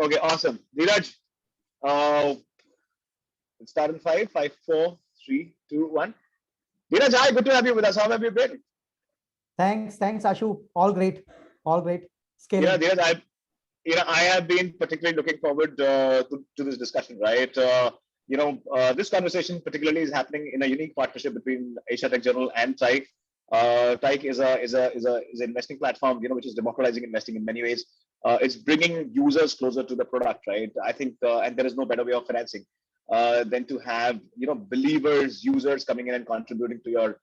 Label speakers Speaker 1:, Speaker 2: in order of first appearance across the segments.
Speaker 1: Okay, awesome. Dheeraj, uh, let's start in five, four, three, two, one. Dheeraj, hi, good to have you with us. How have you been?
Speaker 2: Thanks, Ashu. All great.
Speaker 1: Yeah,
Speaker 2: Scaling.
Speaker 1: Dheeraj, I have been particularly looking forward to this discussion, right? This conversation particularly is happening in a unique partnership between Asia Tech Journal and Tyke. Tyke is an investing platform, which is democratizing investing in many ways. It's bringing users closer to the product, right? I think, and there is no better way of financing than to have, believers, users coming in and contributing to your,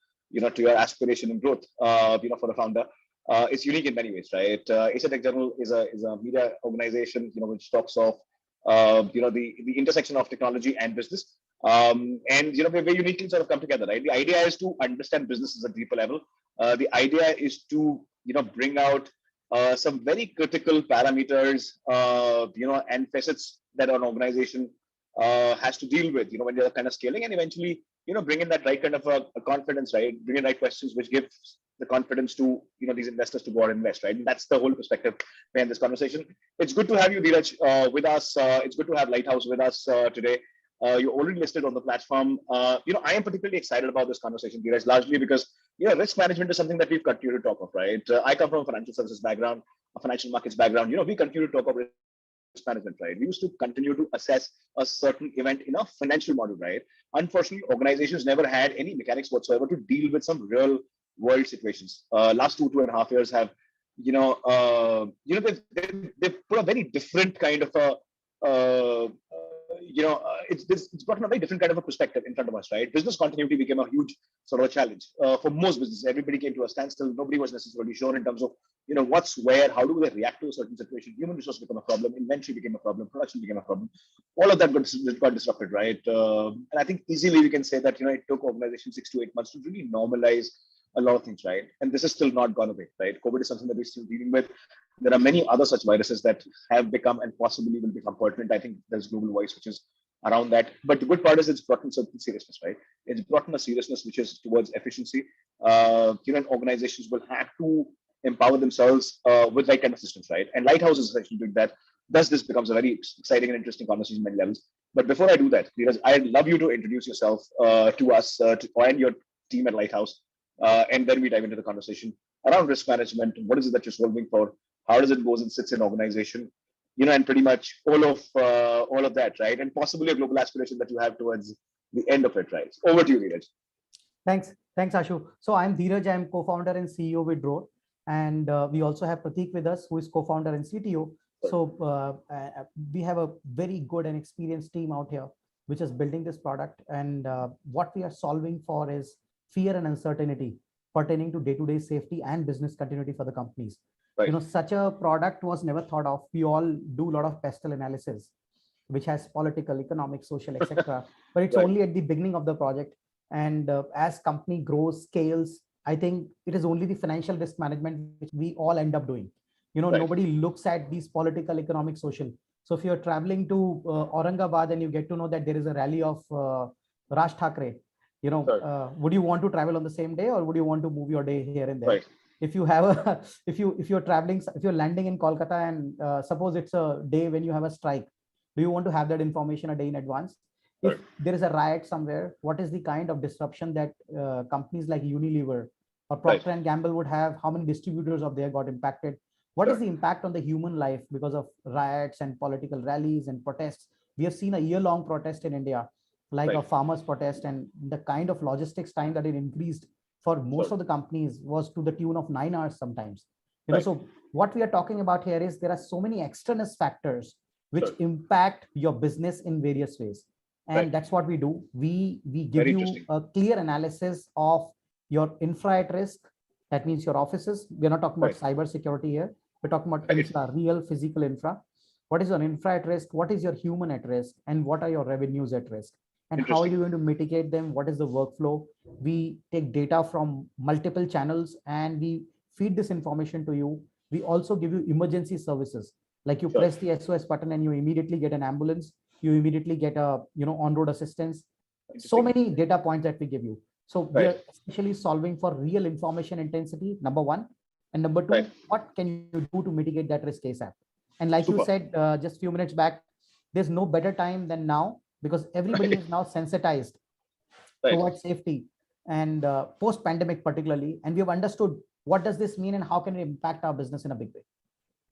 Speaker 1: to your aspiration and growth, for the founder. It's unique in many ways, right? Asia Tech Journal is a media organization, which talks of the intersection of technology and business. And we uniquely sort of come together, right? The idea is to understand business at a deeper level. The idea is to bring out some very critical parameters, and facets that an organization has to deal with, when they're kind of scaling, and eventually, bring in that right kind of a confidence, right? Bring in right questions, which give the confidence to these investors to go out and invest, right? And that's the whole perspective behind this conversation. It's good to have you, Dheeraj, with us. It's good to have Lythouse with us today. You're already listed on the platform. I am particularly excited about this conversation, Dheeraj, largely because risk management is something that we've continued to talk of, right? I come from a financial services background, a financial markets background. We continue to talk of risk management, right? We used to continue to assess a certain event in a financial model, right? Unfortunately, organizations never had any mechanics whatsoever to deal with some real world situations. Last 2.5 years have, they've put a very different kind of it's gotten a very different kind of a perspective in front of us, right? Business continuity became a huge sort of a challenge for most businesses. Everybody came to a standstill. Nobody was necessarily sure in terms of what's where, how do they react to a certain situation. Human resource became a problem, inventory became a problem, production became a problem. All of that got disrupted, right? And I think easily we can say that it took organizations 6 to 8 months to really normalize a lot of things, right? And this is still not gone away, right? COVID is something that we're still dealing with. There are many other such viruses that have become and possibly will become pertinent. I think there's global voice, which is around that. But the good part is it's brought in certain seriousness, right? It's brought in a seriousness which is towards efficiency. And organizations will have to empower themselves with right kind of systems, right? And Lythouse is essentially doing that. Thus, this becomes a very exciting and interesting conversation on many levels. But before I do that, because I'd love you to introduce yourself to us and your team at Lythouse. And then we dive into the conversation around risk management. What is it that you're solving for? How does it goes and sits in organization? And pretty much all of that, right? And possibly a global aspiration that you have towards the end of it, right? Over to you, Dheeraj.
Speaker 2: Thanks, Ashu. So I'm Dheeraj. I'm co-founder and CEO with Roar, and we also have Prateek with us, who is co-founder and CTO. So we have a very good and experienced team out here, which is building this product. And what we are solving for is fear and uncertainty pertaining to day-to-day safety and business continuity for the companies. Right. Such a product was never thought of. We all do a lot of pestle analysis, which has political, economic, social, etc. But it's right. Only at the beginning of the project. And as company grows, scales, I think it is only the financial risk management which we all end up doing. Right. Nobody looks at these political, economic, social. So if you're traveling to Aurangabad and you get to know that there is a rally of Raj Thakre, would you want to travel on the same day, or would you want to move your day here and there? Right. If you have a, if you're traveling, if you're landing in Kolkata and suppose it's a day when you have a strike, do you want to have that information a day in advance? Right. If there is a riot somewhere, what is the kind of disruption that companies like Unilever or Procter and Gamble would have? How many distributors of there got impacted? What is the impact on the human life because of riots and political rallies and protests? We have seen a year-long protest in India, like a farmers' protest, and the kind of logistics time that it increased for most of the companies was to the tune of 9 hours sometimes. So what we are talking about here is there are so many extraneous factors which impact your business in various ways. And that's what we do. We give you a clear analysis of your infra at risk. That means your offices. We're not talking about cyber security here. We're talking about infra, real physical infra. What is your infra at risk? What is your human at risk? And what are your revenues at risk? And how are you going to mitigate them? What is the workflow? We take data from multiple channels and we feed this information to you. We also give you emergency services. Like you press the SOS button and you immediately get an ambulance. You immediately get a on-road assistance. So many data points that we give you. So we are essentially solving for real information intensity, number one. And number two, what can you do to mitigate that risk ASAP? And like you
Speaker 1: Super.
Speaker 2: said just a few minutes back, there's no better time than now, because everybody
Speaker 1: Right.
Speaker 2: is now sensitized
Speaker 1: Right.
Speaker 2: towards safety, and post pandemic particularly, and we have understood what does this mean and how can it impact our business in a big way.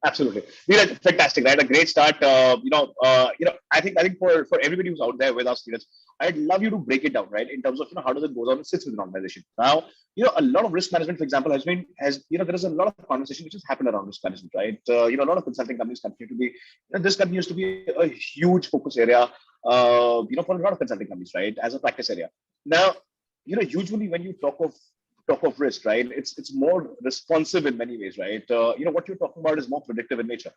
Speaker 1: Absolutely, Neeraj, fantastic, right? A great start. I think for everybody who's out there with us, Neeraj, I'd love you to break it down, right? In terms of how does it go on and sits with an organization. Now, a lot of risk management, for example, there is a lot of conversation which has happened around risk management, right? A lot of consulting companies continue to be, this continues to be a huge focus area, for a lot of consulting companies, right? As a practice area. Now, usually when you talk of risk, right? It's more responsive in many ways, right? What you're talking about is more predictive in nature.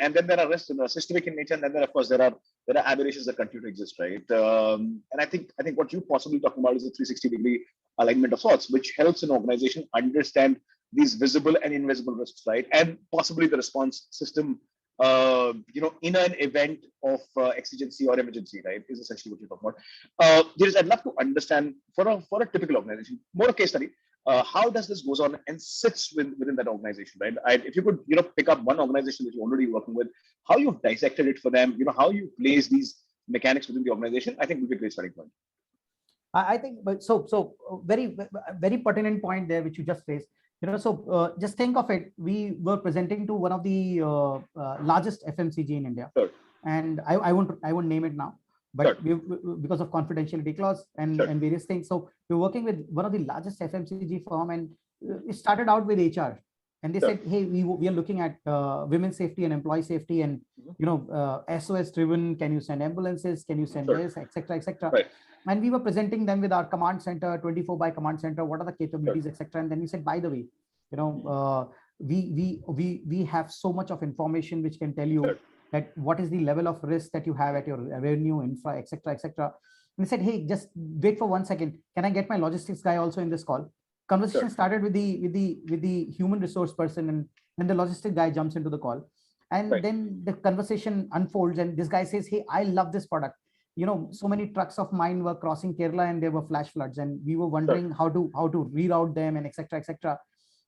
Speaker 1: And then there are risks systemic in nature, and then of course there are aberrations that continue to exist, right? And I think what you possibly talking about is a 360-degree alignment of sorts, which helps an organization understand these visible and invisible risks, right? And possibly the response system, in an event of exigency or emergency, right? Is essentially what you're talking about. I'd love to understand for a typical organization, more a case study. How does this goes on and sits within that organization, right? If you could, pick up one organization that you're already working with, how you've dissected it for them, how you place these mechanics within the organization, I think would be a great starting point.
Speaker 2: I think, but very, very pertinent point there, which you just raised. Just think of it. We were presenting to one of the largest FMCG in India,
Speaker 1: Sure.
Speaker 2: and I won't name it now, but
Speaker 1: Sure.
Speaker 2: because of confidentiality clause and
Speaker 1: Sure.
Speaker 2: and various things. So we're working with one of the largest FMCG firm, and it started out with HR, and they
Speaker 1: Sure.
Speaker 2: said, hey, we are looking at women's safety and employee safety, and SOS driven. Can you send ambulances? Can you send
Speaker 1: Sure.
Speaker 2: this, etc., etc.
Speaker 1: Right.
Speaker 2: And we were presenting them with our command center, 24 by command center, what are the capabilities,
Speaker 1: Sure.
Speaker 2: etc. And then we said, by the way, we have so much of information which can tell you
Speaker 1: Sure.
Speaker 2: that what is the level of risk that you have at your revenue, infra, etc., etc. And we said, hey, just wait for 1 second. Can I get my logistics guy also in this call? Conversation
Speaker 1: Sure.
Speaker 2: started with the human resource person, and then the logistic guy jumps into the call, and
Speaker 1: Right.
Speaker 2: then the conversation unfolds, and this guy says, hey, I love this product. So many trucks of mine were crossing Kerala and there were flash floods, and we were wondering how to reroute them, and etc., etc.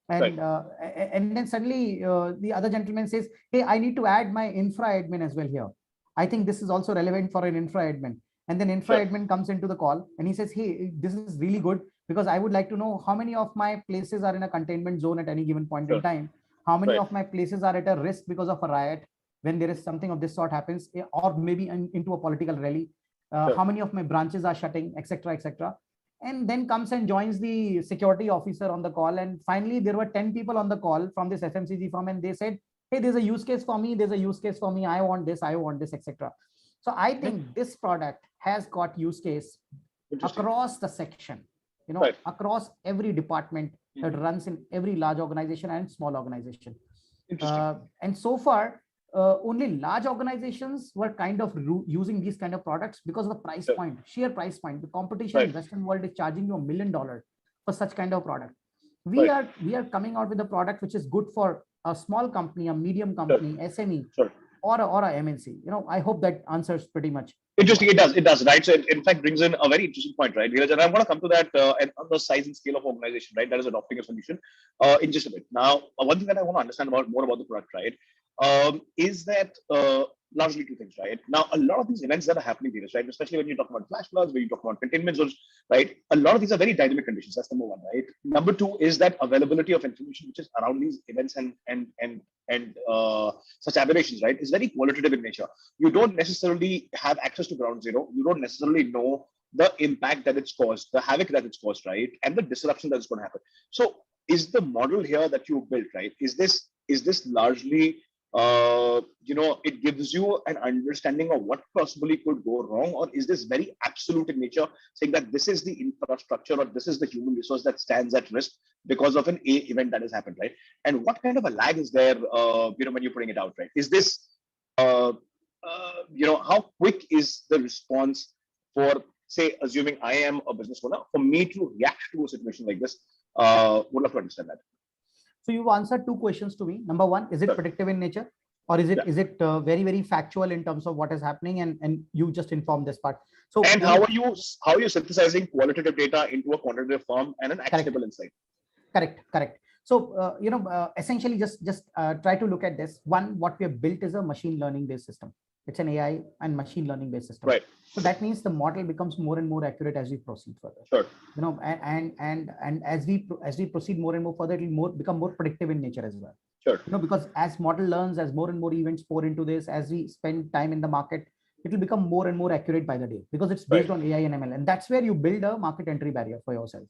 Speaker 2: And
Speaker 1: Right.
Speaker 2: and then suddenly the other gentleman says, hey, I need to add my infra admin as well here. I think this is also relevant for an infra admin. And then infra
Speaker 1: Sure.
Speaker 2: admin comes into the call and he says, hey, this is really good, because I would like to know how many of my places are in a containment zone at any given point in
Speaker 1: Sure.
Speaker 2: time. How many
Speaker 1: Right.
Speaker 2: of my places are at a risk because of a riot when there is something of this sort happens, or maybe into a political rally.
Speaker 1: Sure.
Speaker 2: How many of my branches are shutting, etc., etc. And then comes and joins the security officer on the call. And finally, there were 10 people on the call from this FMCG firm, and they said, hey, there's a use case for me, there's a use case for me, I want this, etc. So I think this product has got use case across the section,
Speaker 1: Right.
Speaker 2: across every department that runs in every large organization and small organization. And so far, only large organizations were kind of using these kind of products because of the price point, sheer price point. The competition in Western world is charging you $1 million for such kind of product. We are coming out with a product which is good for a small company, a medium company, SME, or a MNC. I hope that answers pretty much.
Speaker 1: Interesting. It does, right? So it in fact brings in a very interesting point, right? And I'm going to come to that and on the size and scale of organization, right? That is adopting a solution in just a bit. Now, one thing that I want to understand more about the product, right? Is that largely two things, right? Now, a lot of these events that are happening here, right? Especially when you talk about flash floods, when you talk about containment zones, right? A lot of these are very dynamic conditions. That's number one, right? Number two is that availability of information which is around these events and such aberrations, right? Is very qualitative in nature. You don't necessarily have access to ground zero. You don't necessarily know the impact that it's caused, the havoc that it's caused, right? And the disruption that's going to happen. So is the model here that you built, right? Is this largely it gives you an understanding of what possibly could go wrong, or is this very absolute in nature, saying that this is the infrastructure or this is the human resource that stands at risk because of an event that has happened, right? And what kind of a lag is there, when you're putting it out, right? Is this, how quick is the response for, say, assuming I am a business owner, for me to react to a situation like this? Would love to understand that.
Speaker 2: So you've answered two questions to me. Number one, is it predictive in nature, or is it very, very factual in terms of what is happening? And you just informed this part. So
Speaker 1: and how are you synthesizing qualitative data into a quantitative form and an actionable insight?
Speaker 2: Correct. So, essentially just try to look at this. One, what we have built is a machine learning based system. It's an AI and machine learning based system.
Speaker 1: Right.
Speaker 2: So that means the model becomes more and more accurate as we proceed further.
Speaker 1: Sure.
Speaker 2: And as we proceed more and more further, it will become more predictive in nature as well.
Speaker 1: Sure.
Speaker 2: Because as model learns, as more and more events pour into this, as we spend time in the market, it will become more and more accurate by the day, because it's based on AI and ML. And that's where you build a market entry barrier for yourself.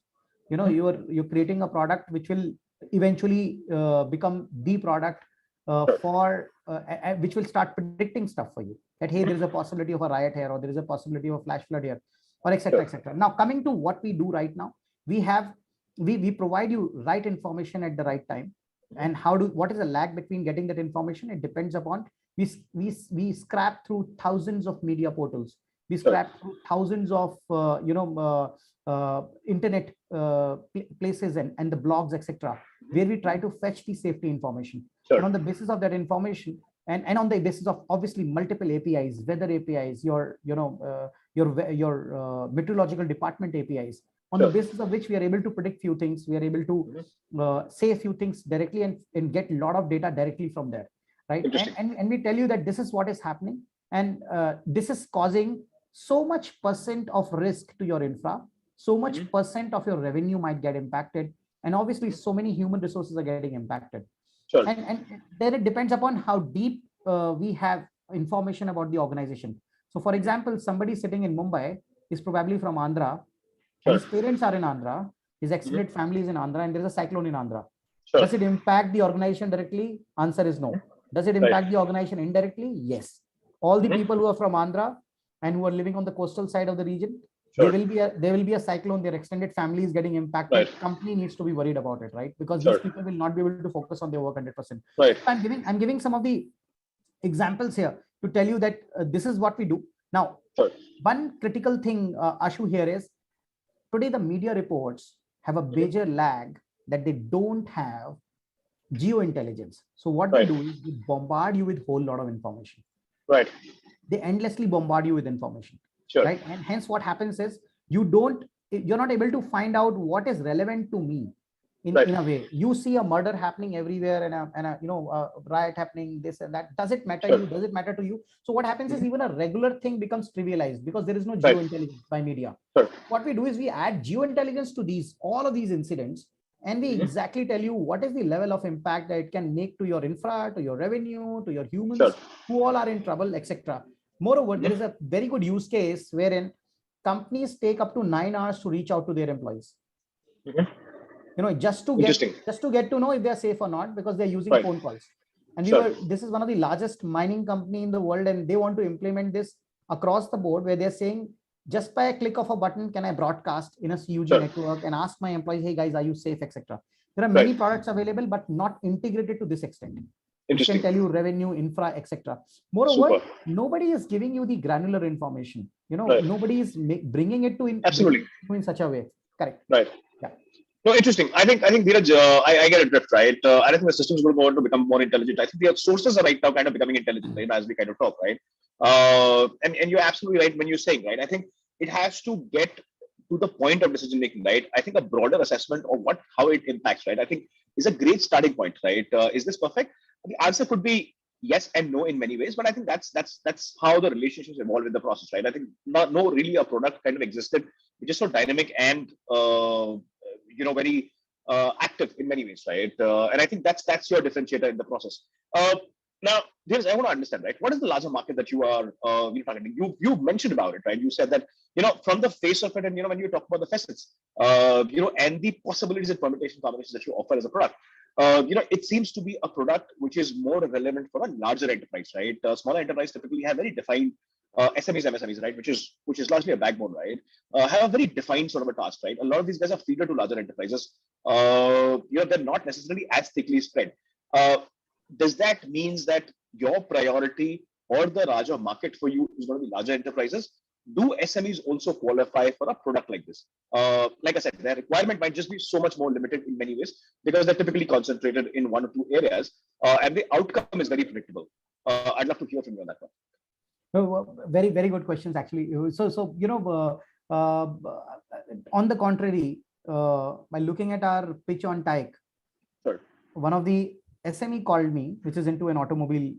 Speaker 2: You're creating a product which will eventually become the product which will start predicting stuff for you, that hey, there is a possibility of a riot here, or there is a possibility of a flash flood here, or etc. etc. Now, coming to what we do right now, we provide you right information at the right time. And what is the lag between getting that information? It depends upon, we scrap through thousands of media portals, we scrap through thousands of internet places and the blogs, etc., where we try to fetch the safety information. And on the basis of that information, and on the basis of obviously multiple APIs, weather APIs, your meteorological department APIs, on the basis of which we are able to predict few things, we are able to say a few things directly and get a lot of data directly from there, right? And we tell you that this is what is happening, and this is causing so much % of risk to your infra, so much % of your revenue might get impacted, and obviously so many human resources are getting impacted. And then it depends upon how deep we have information about the organization. So for example, somebody sitting in Mumbai is probably from Andhra, and his parents are in Andhra, his extended family is in Andhra, and there is a cyclone in Andhra. Does it impact the organization directly? Answer is no. Does it impact the organization indirectly? Yes. All the people who are from Andhra and who are living on the coastal side of the region, there will be a cyclone, their extended family is getting impacted. Company needs to be worried about it, right? Because these people will not be able to focus on their work 100%. I'm giving some of the examples here to tell you that this is what we do. Now, one critical thing, Ashu, here is, today the media reports have a major lag that they don't have geointelligence. So what they do is they bombard you with a whole lot of information. They endlessly bombard you with information. Right? And hence what happens is you're not able to find out what is relevant to me in a way. You see a murder happening everywhere and a riot happening, this and that. Does it matter you? Does it matter to you? So what happens is even a regular thing becomes trivialized because there is no geointelligence by media. What we do is we add geointelligence to all of these incidents, and we exactly tell you what is the level of impact that it can make to your infra, to your revenue, to your humans who all are in trouble, etc. Moreover, there is a very good use case wherein companies take up to 9 hours to reach out to their employees. Just to get to know if they are safe or not, because they're using phone calls. And this is one of the largest mining company in the world, and they want to implement this across the board, where they're saying, just by a click of a button, can I broadcast in a CUG network and ask my employees, hey guys, are you safe, etc. There are many products available, but not integrated to this extent. It can tell you revenue, infra, etc. Moreover, nobody is giving you the granular information. Nobody is bringing it to in such a way. Correct. Yeah.
Speaker 1: No, interesting. I think Dheeraj, I get a drift, right? I think the systems will go on to become more intelligent. I think the sources are right now kind of becoming intelligent, right, as we kind of talk, right? And you're absolutely right when you're saying, right? I think it has to get to the point of decision making, right? I think a broader assessment of how it impacts, right, I think is a great starting point, right? Is this perfect? The answer could be yes and no in many ways, but I think that's how the relationships evolve in the process, right? I think no really a product kind of existed which is so dynamic and very active in many ways, right? And I think that's your differentiator in the process. Now, I want to understand, right? What is the larger market that you are targeting? You mentioned about it, right? You said that from the face of it, and when you talk about the facets, and the possibilities and combinations that you offer as a product. It seems to be a product which is more relevant for a larger enterprise, right? Smaller enterprise typically have very defined SMEs, MSMEs, right? Which is largely a backbone, right? Have a very defined sort of a task, right? A lot of these guys are feeder to larger enterprises. They're not necessarily as thickly spread. Does that means that your priority or the larger market for you is going to be larger enterprises? Do SMEs also qualify for a product like this? Like I said, their requirement might just be so much more limited in many ways because they're typically concentrated in one or two areas, and the outcome is very predictable. I'd love to hear from you on that one.
Speaker 2: Very, very good questions, actually. So on the contrary, by looking at our pitch on Tyke, one of the SME called me, which is into an automobile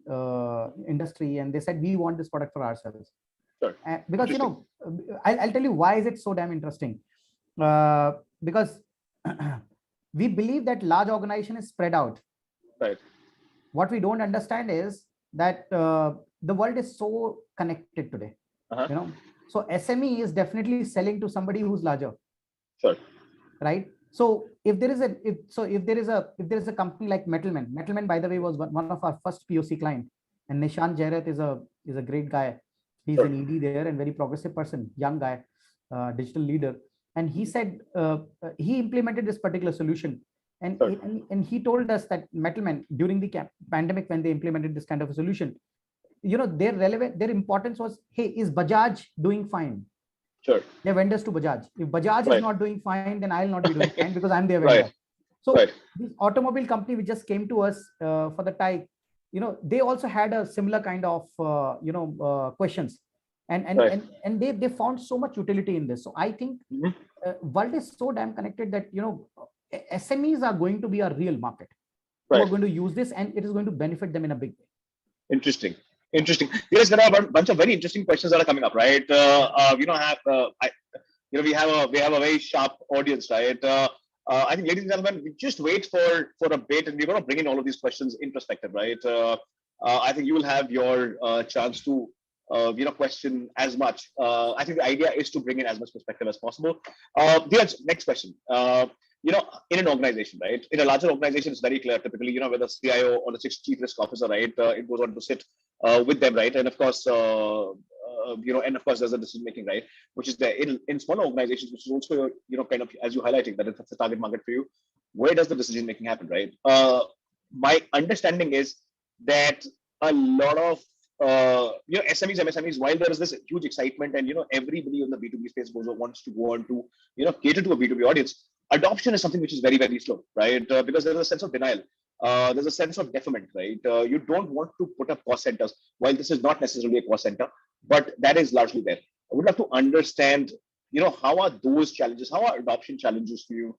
Speaker 2: industry, and they said we want this product for ourselves.
Speaker 1: Sure.
Speaker 2: Because I'll tell you why is it so damn interesting. Because we believe that large organization is spread out.
Speaker 1: Right.
Speaker 2: What we don't understand is that the world is so connected today. So SME is definitely selling to somebody who's larger.
Speaker 1: Sure.
Speaker 2: Right. So if there is a company like Metalman, by the way, was one of our first POC client, and Nishan Jairat is a great guy. He's an ED there and very progressive person, young guy, digital leader. And he said he implemented this particular solution, and he told us that Metalman, during the pandemic, when they implemented this kind of a solution, their importance was, hey, is Bajaj doing fine?
Speaker 1: Sure.
Speaker 2: They're vendors to Bajaj. If Bajaj is not doing fine, then I'll not be doing fine because I'm their vendor. So this automobile company which just came to us for the Tyke, they also had a similar kind of questions, and they found so much utility in this. So I think world is so damn connected that SMEs are going to be a real market. Who are going to use this, and it is going to benefit them in a big way.
Speaker 1: Interesting. Yes, there are a bunch of very interesting questions that are coming up, right? We have a very sharp audience, right? I think, ladies and gentlemen, we just wait for a bit, and we're going to bring in all of these questions in perspective, right? I think you will have your chance to question as much. I think the idea is to bring in as much perspective as possible. Next question. In an organization, right? In a larger organization, it's very clear. Typically, where the CIO or the chief risk officer, right? It goes on to sit with them, right? And of course, there's a decision making, right? Which is there in smaller organizations, which is also, kind of as you highlighting that it's a target market for you. Where does the decision making happen, right? My understanding is that a lot of SMEs, MSMEs, while there is this huge excitement and everybody in the B2B space wants to go on to cater to a B2B audience, adoption is something which is very, very slow, right? Because there's a sense of denial. There's a sense of deferment, right? You don't want to put up cost centers. While this is not necessarily a cost center, but that is largely there. I would love to understand, how are those challenges? How are adoption challenges for you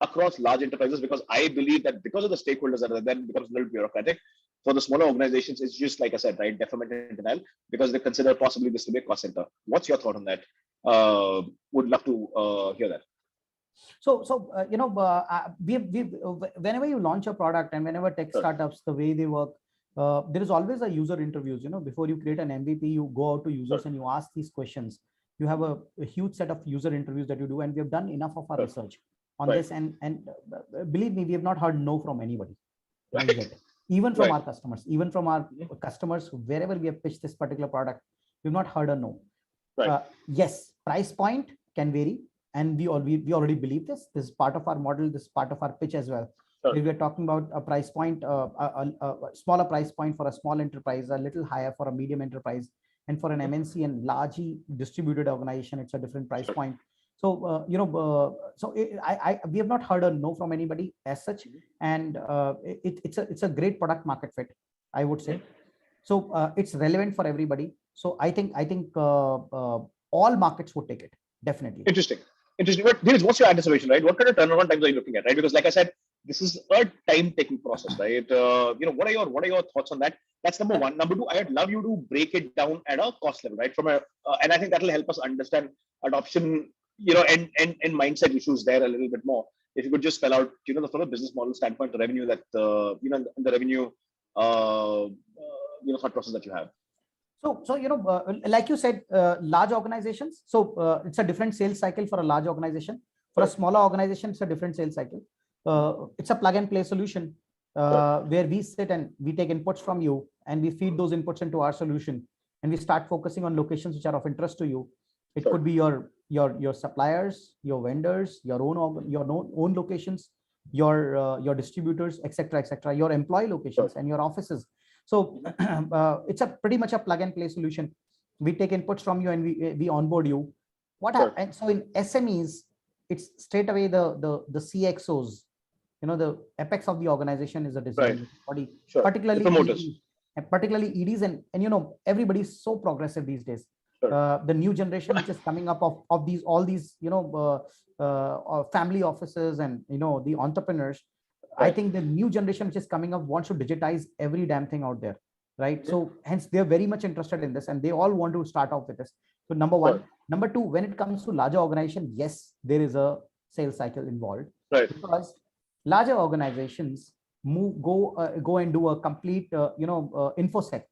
Speaker 1: across large enterprises? Because I believe that because of the stakeholders that are there, it becomes a little bureaucratic. For the smaller organizations, it's just like I said, right? Deferment and denial, because they consider possibly this to be a cost center. What's your thought on that? Would love to hear that.
Speaker 2: So whenever you launch a product and whenever tech startups, the way they work, there is always a user interviews. Before you create an MVP, you go out to users and you ask these questions. You have a huge set of user interviews that you do, and we have done enough of our research on this. And believe me, we have not heard no from anybody. Even from our customers, wherever we have pitched this particular product, we've not heard a no. Yes, price point can vary. And we already believe this. This is part of our model. This is part of our pitch as well. We are talking about a price point, a smaller price point for a small enterprise, a little higher for a medium enterprise, and for an MNC and largely distributed organization, it's a different price point. So we have not heard a no from anybody as such, and it's a great product market fit, I would say. So it's relevant for everybody. So I think all markets would take it, definitely.
Speaker 1: Interesting. But what's your anticipation, right? What kind of turnaround times are you looking at, right? Because like I said, this is a time-taking process, right? What are your thoughts on that? That's number one. Number two, I'd love you to break it down at a cost level, right? And I think that will help us understand adoption, and mindset issues there a little bit more. If you could just spell out, from a business model standpoint, the revenue that the revenue thought process that you have.
Speaker 2: So like you said, large organizations. So it's a different sales cycle for a large organization. For a smaller organization, it's a different sales cycle. It's a plug and play solution where we sit and we take inputs from you and we feed those inputs into our solution, and we start focusing on locations which are of interest to you. It could be your suppliers, your vendors, your own locations, your distributors, etc., your employee locations and your offices. So it's pretty much a plug and play solution. We take inputs from you and we onboard you. And so in SMEs, it's straight away the CXOs. The apex of the organization is a decision body, particularly EDs, and everybody's so progressive these days. The new generation which is coming up of all these family offices and the entrepreneurs, I think the new generation which is coming up wants to digitize every damn thing out there, right? So hence they're very much interested in this, and they all want to start off with this. So number one. Number two, when it comes to larger organization, yes, there is a sales cycle involved, because larger organizations go and do a complete infosec,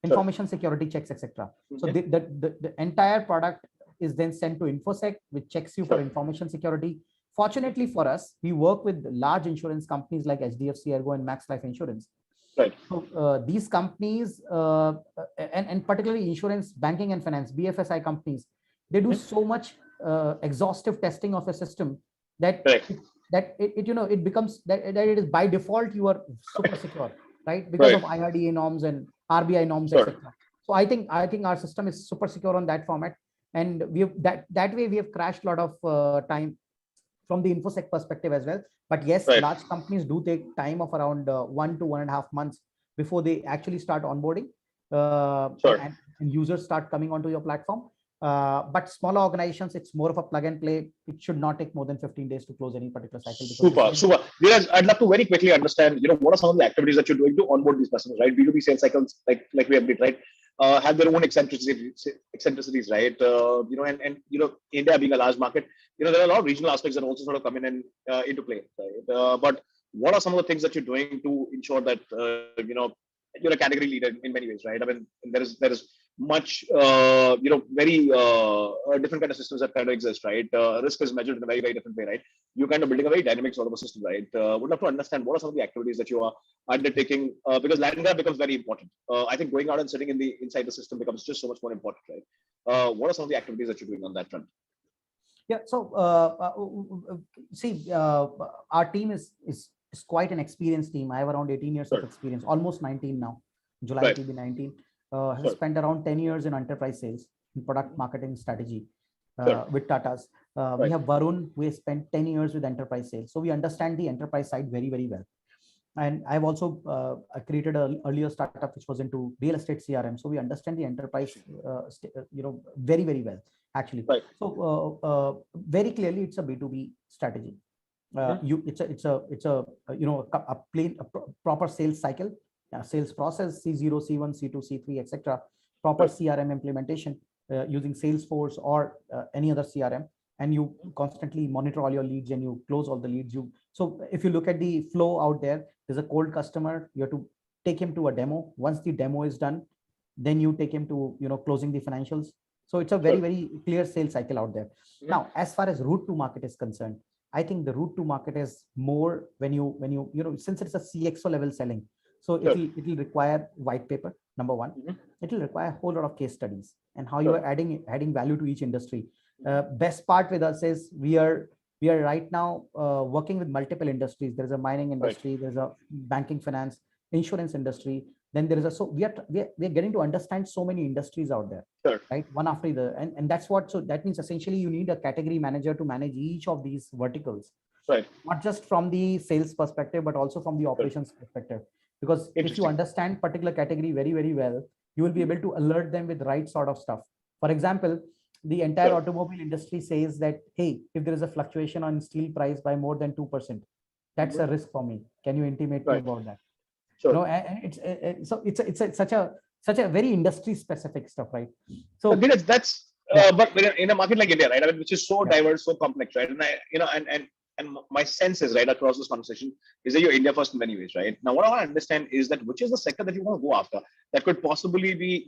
Speaker 2: information security checks, etc. So the entire product is then sent to infosec, which checks you for information security. Fortunately for us, we work with large insurance companies like HDFC Ergo and Max Life Insurance. So these companies, and particularly insurance, banking and finance, BFSI companies, they do so much exhaustive testing of a system that it becomes that it is by default you are super secure, right? Because of IRDA norms and RBI norms, etc. So I think our system is super secure on that format, and we have that way we have crashed a lot of time from the infosec perspective as well. But yes, large companies do take time of around 1 to 1.5 months before they actually start onboarding and users start coming onto your platform. But smaller organizations, it's more of a plug and play. It should not take more than 15 daes to close any particular cycle.
Speaker 1: Super. Dheeraj, I'd love to very quickly understand, what are some of the activities that you're doing to onboard these customers, right? B2B sales cycles, like we have been, right? Have their own eccentricities, right? India being a large market, there are a lot of regional aspects that also sort of come in and into play, right? But what are some of the things that you're doing to ensure that you're a category leader in many ways, right? I mean, there is much very different kind of systems that kind of exist, right? Risk is measured in a very, very different way, right? You're kind of building a very dynamic sort of a system, right? Would love to understand what are some of the activities that you are undertaking, because land grab becomes very important. I think going out and sitting inside the system becomes just so much more important, right? What are some of the activities that you're doing on that front?
Speaker 2: Yeah, so see, our team is quite an experienced team. I have around 18 years of experience, almost 19 now. July it will be 19. Has spent around 10 years in enterprise sales, in product marketing strategy with Tata's. We have Varun, who has spent 10 years with enterprise sales. So we understand the enterprise side very, very well. And I've also created an earlier startup which was into real estate CRM. So we understand the enterprise, very, very well, actually. So very clearly, it's a B2B strategy. It's a proper sales cycle, sales process, C0, C1, C2, C3, etc. Proper CRM implementation using Salesforce or any other CRM, and you constantly monitor all your leads and you close all the leads. So if you look at the flow out there, there's a cold customer. You have to take him to a demo. Once the demo is done, then you take him to closing the financials. So it's a very, very clear sales cycle out there. Now, as far as route to market is concerned, I think the route to market is more when you since it's a CXO level selling. So it will require white paper, number one. It will require a whole lot of case studies and how you are adding value to each industry. Best part with us is we are right now working with multiple industries. There's a mining industry, there's a banking finance, insurance industry. Then there is we are getting to understand so many industries out there, right? One after the and that's what. So that means essentially you need a category manager to manage each of these verticals, right? Not just from the sales perspective, but also from the operations perspective. Because if you understand particular category very, very well, you will be able to alert them with the right sort of stuff. For example, the entire automobile industry says that, hey, if there is a fluctuation on steel price by more than 2%, that's a risk for me. Can you intimate me about that? And it's such a very industry specific stuff, right?
Speaker 1: So that's but in a market like India, right? I mean, which is so diverse, so complex, right? And my sense is, right, across this conversation is that you're India first in many ways, right? Now, what I want to understand is that which is the sector that you want to go after that could possibly be,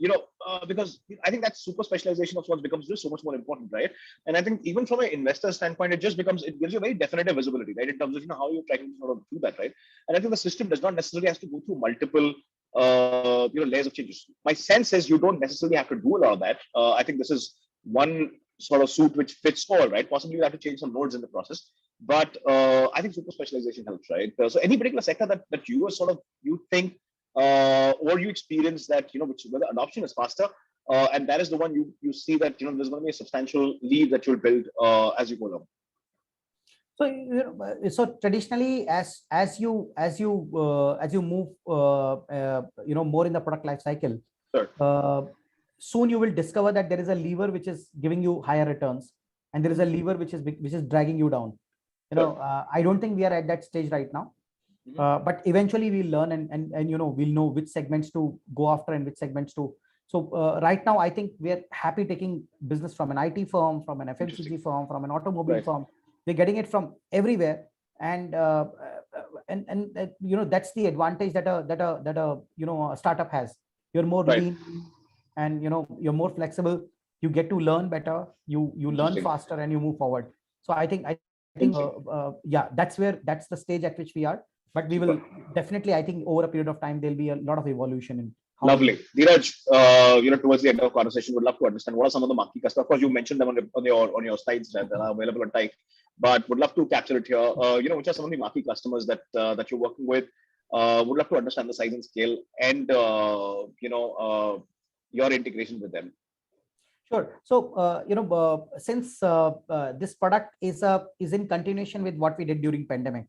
Speaker 1: because I think that super specialization of sorts becomes just so much more important, right? And I think even from an investor standpoint, it gives you a very definitive visibility, right? In terms of, how you're trying to sort of do that, right? And I think the system does not necessarily have to go through multiple, layers of changes. My sense is you don't necessarily have to do a lot of that. I think this is one sort of suit which fits all, right? Possibly you have to change some nodes in the process. But I think super specialization helps, right? So any particular sector that you are you think or you experience that, where the adoption is faster, and that is the one you see that, there's going to be a substantial lead that you'll build as you go along.
Speaker 2: So traditionally, as you move, more in the product life cycle, soon you will discover that there is a lever which is giving you higher returns, and there is a lever which is dragging you down. I don't think we are at that stage right now. But eventually we'll learn and we'll know which segments to go after and which segments to. So right now, I think we're happy taking business from an IT firm, from an FMCG firm, from an automobile firm. We're getting it from everywhere, and that's the advantage that a startup has. You're more lean, and you're more flexible. You get to learn better. You learn faster, and you move forward. So I think yeah, that's the stage at which we are. But we will definitely, I think, over a period of time, there'll be a lot of evolution in how.
Speaker 1: Lovely. Dheeraj, towards the end of the conversation, would love to understand what are some of the marquee customers. Of course, you mentioned them on your slides that are available on Tyke, but would love to capture it here. Which are some of the marquee customers that you're working with? Would love to understand the size and scale, and your integration with them.
Speaker 2: Sure. So since this product is in continuation with what we did during pandemic,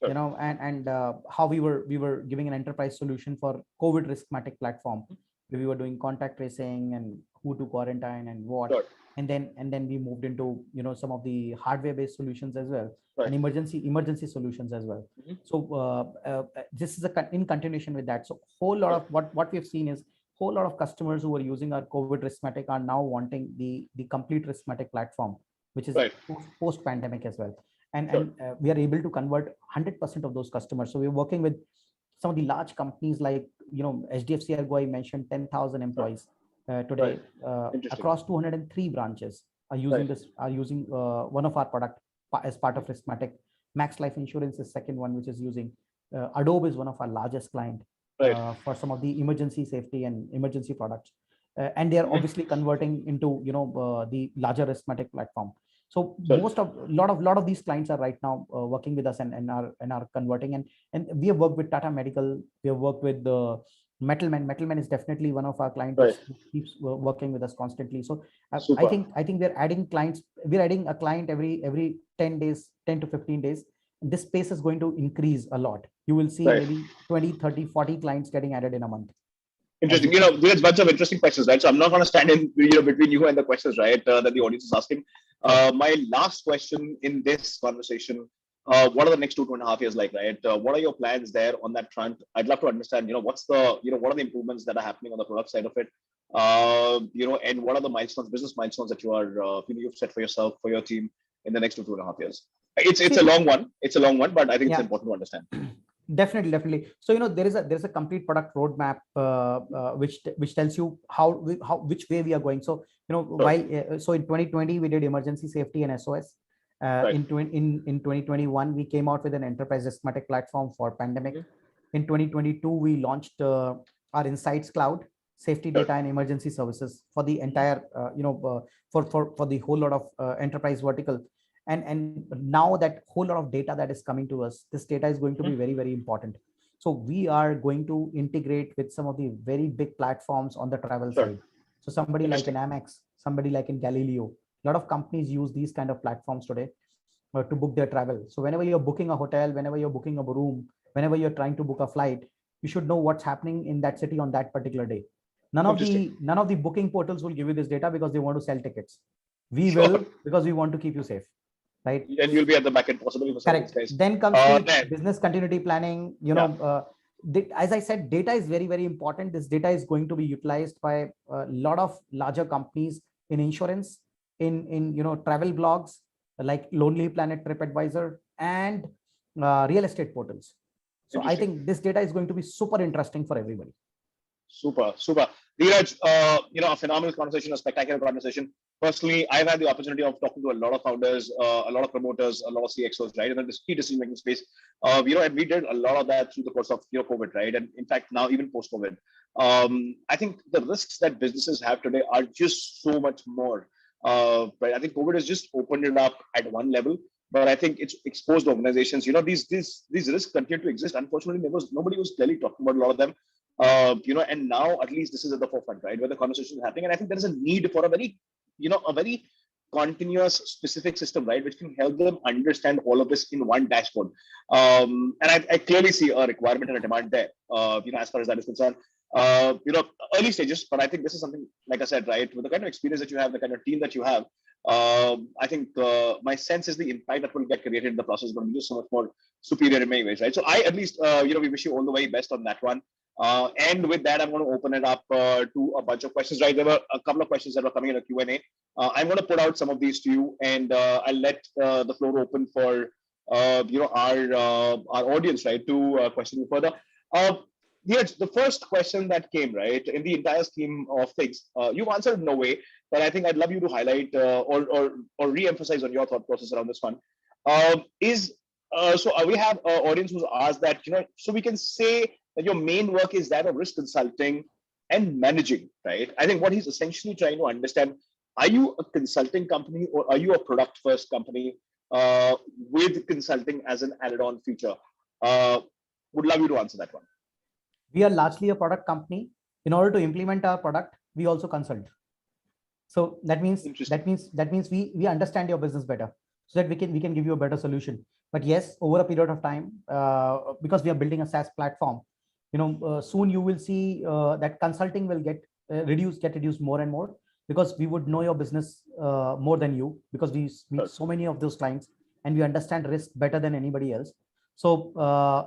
Speaker 2: and how we were giving an enterprise solution for COVID riskmatic platform. We were doing contact tracing and who to quarantine and what, and then we moved into some of the hardware based solutions as well, and emergency solutions as well. So this is in continuation with that. So whole lot of what we've seen is whole lot of customers who are using our COVID riskmatic are now wanting the complete riskmatic platform, which is post pandemic as well. And we are able to convert 100% of those customers. So we're working with some of the large companies like HDFC Ergo. I mentioned 10,000 employees today across 203 branches are using one of our product as part of Riskmatic. Max Life Insurance is second one, which is using. Adobe is one of our largest client for some of the emergency safety and emergency products, and they are obviously converting into the larger Riskmatic platform. So lot of these clients are right now working with us and are converting, and we have worked with Tata Medical. We have worked with the Metalman. Metalman is definitely one of our clients who keeps working with us constantly. So I think we're adding clients. We're adding a client every 10 days, 10 to 15 days. This space is going to increase a lot. You will see maybe 20, 30, 40 clients getting added in a month.
Speaker 1: Interesting. There's a bunch of interesting questions, right? So I'm not going to stand in between you and the questions, right, that the audience is asking. My last question in this conversation: what are the next 2.5 years like, right? What are your plans there on that front? I'd love to understand. What are the improvements that are happening on the product side of it? And what are the milestones, business milestones that you've set for yourself, for your team in the next 2.5 years? It's a long one. It's a long one, but I think it's important to understand.
Speaker 2: Definitely. So there's a complete product roadmap which tells you which way we are going. So so in 2020 we did emergency safety and SOS. In 2021 we came out with an enterprise riskmatic platform for pandemic. In 2022 we launched our Insights Cloud, safety data and emergency services for the entire for the whole lot of enterprise vertical. And now that whole lot of data that is coming to us, this data is going to be very, very important. So we are going to integrate with some of the very big platforms on the travel side. So somebody like an Amex, somebody like in Galileo, a lot of companies use these kind of platforms today to book their travel. So whenever you're booking a hotel, whenever you're booking a room, whenever you're trying to book a flight, you should know what's happening in that city on that particular day. None of the booking portals will give you this data because they want to sell tickets. We will, because we want to keep you safe. Right.
Speaker 1: And you'll be at the back end possibly.
Speaker 2: Correct. Then comes the business continuity planning. As I said, data is very, very important. This data is going to be utilized by a lot of larger companies in insurance, in travel blogs like Lonely Planet, TripAdvisor, and real estate portals. So I think this data is going to be super interesting for everybody.
Speaker 1: Super. Dheeraj, a phenomenal conversation, a spectacular conversation. Personally, I've had the opportunity of talking to a lot of founders, a lot of promoters, a lot of CXOs, right? And in this key decision-making space, and we did a lot of that through the course of COVID, right? And in fact, now even post-COVID, I think the risks that businesses have today are just so much more, right? I think COVID has just opened it up at one level, but I think it's exposed organizations. These risks continue to exist. Unfortunately, nobody was clearly talking about a lot of them. And now at least this is at the forefront, right, where the conversation is happening. And I think there is a need for a very continuous specific system, right, which can help them understand all of this in one dashboard. And I clearly see a requirement and a demand there, as far as that is concerned. Early stages, but I think this is something, like I said, right, with the kind of experience that you have, the kind of team that you have, I think my sense is the impact that will get created in the process is going to be just so much more superior in many ways, right? So I at least, we wish you all the very best on that one. And with that, I'm going to open it up to a bunch of questions, right? There were a couple of questions that were coming in a Q&A. I'm going to put out some of these to you, and I'll let the floor open for our audience, right, to question you further. Yes, the first question that came, right, in the entire scheme of things, you've answered no way, but I think I'd love you to highlight or re-emphasize on your thought process around this one. Is so we have an audience who's asked that, so we can say that your main work is that of risk consulting and managing, right? I think what he's essentially trying to understand: are you a consulting company or are you a product first company with consulting as an added-on feature? Would love you to answer that one.
Speaker 2: We are largely a product company. In order to implement our product, we also consult. So that means we understand your business better, so that we can give you a better solution. But yes, over a period of time, because we are building a SaaS platform, soon you will see that consulting will get reduced more and more, because we would know your business more than you, because we meet so many of those clients and we understand risk better than anybody else. So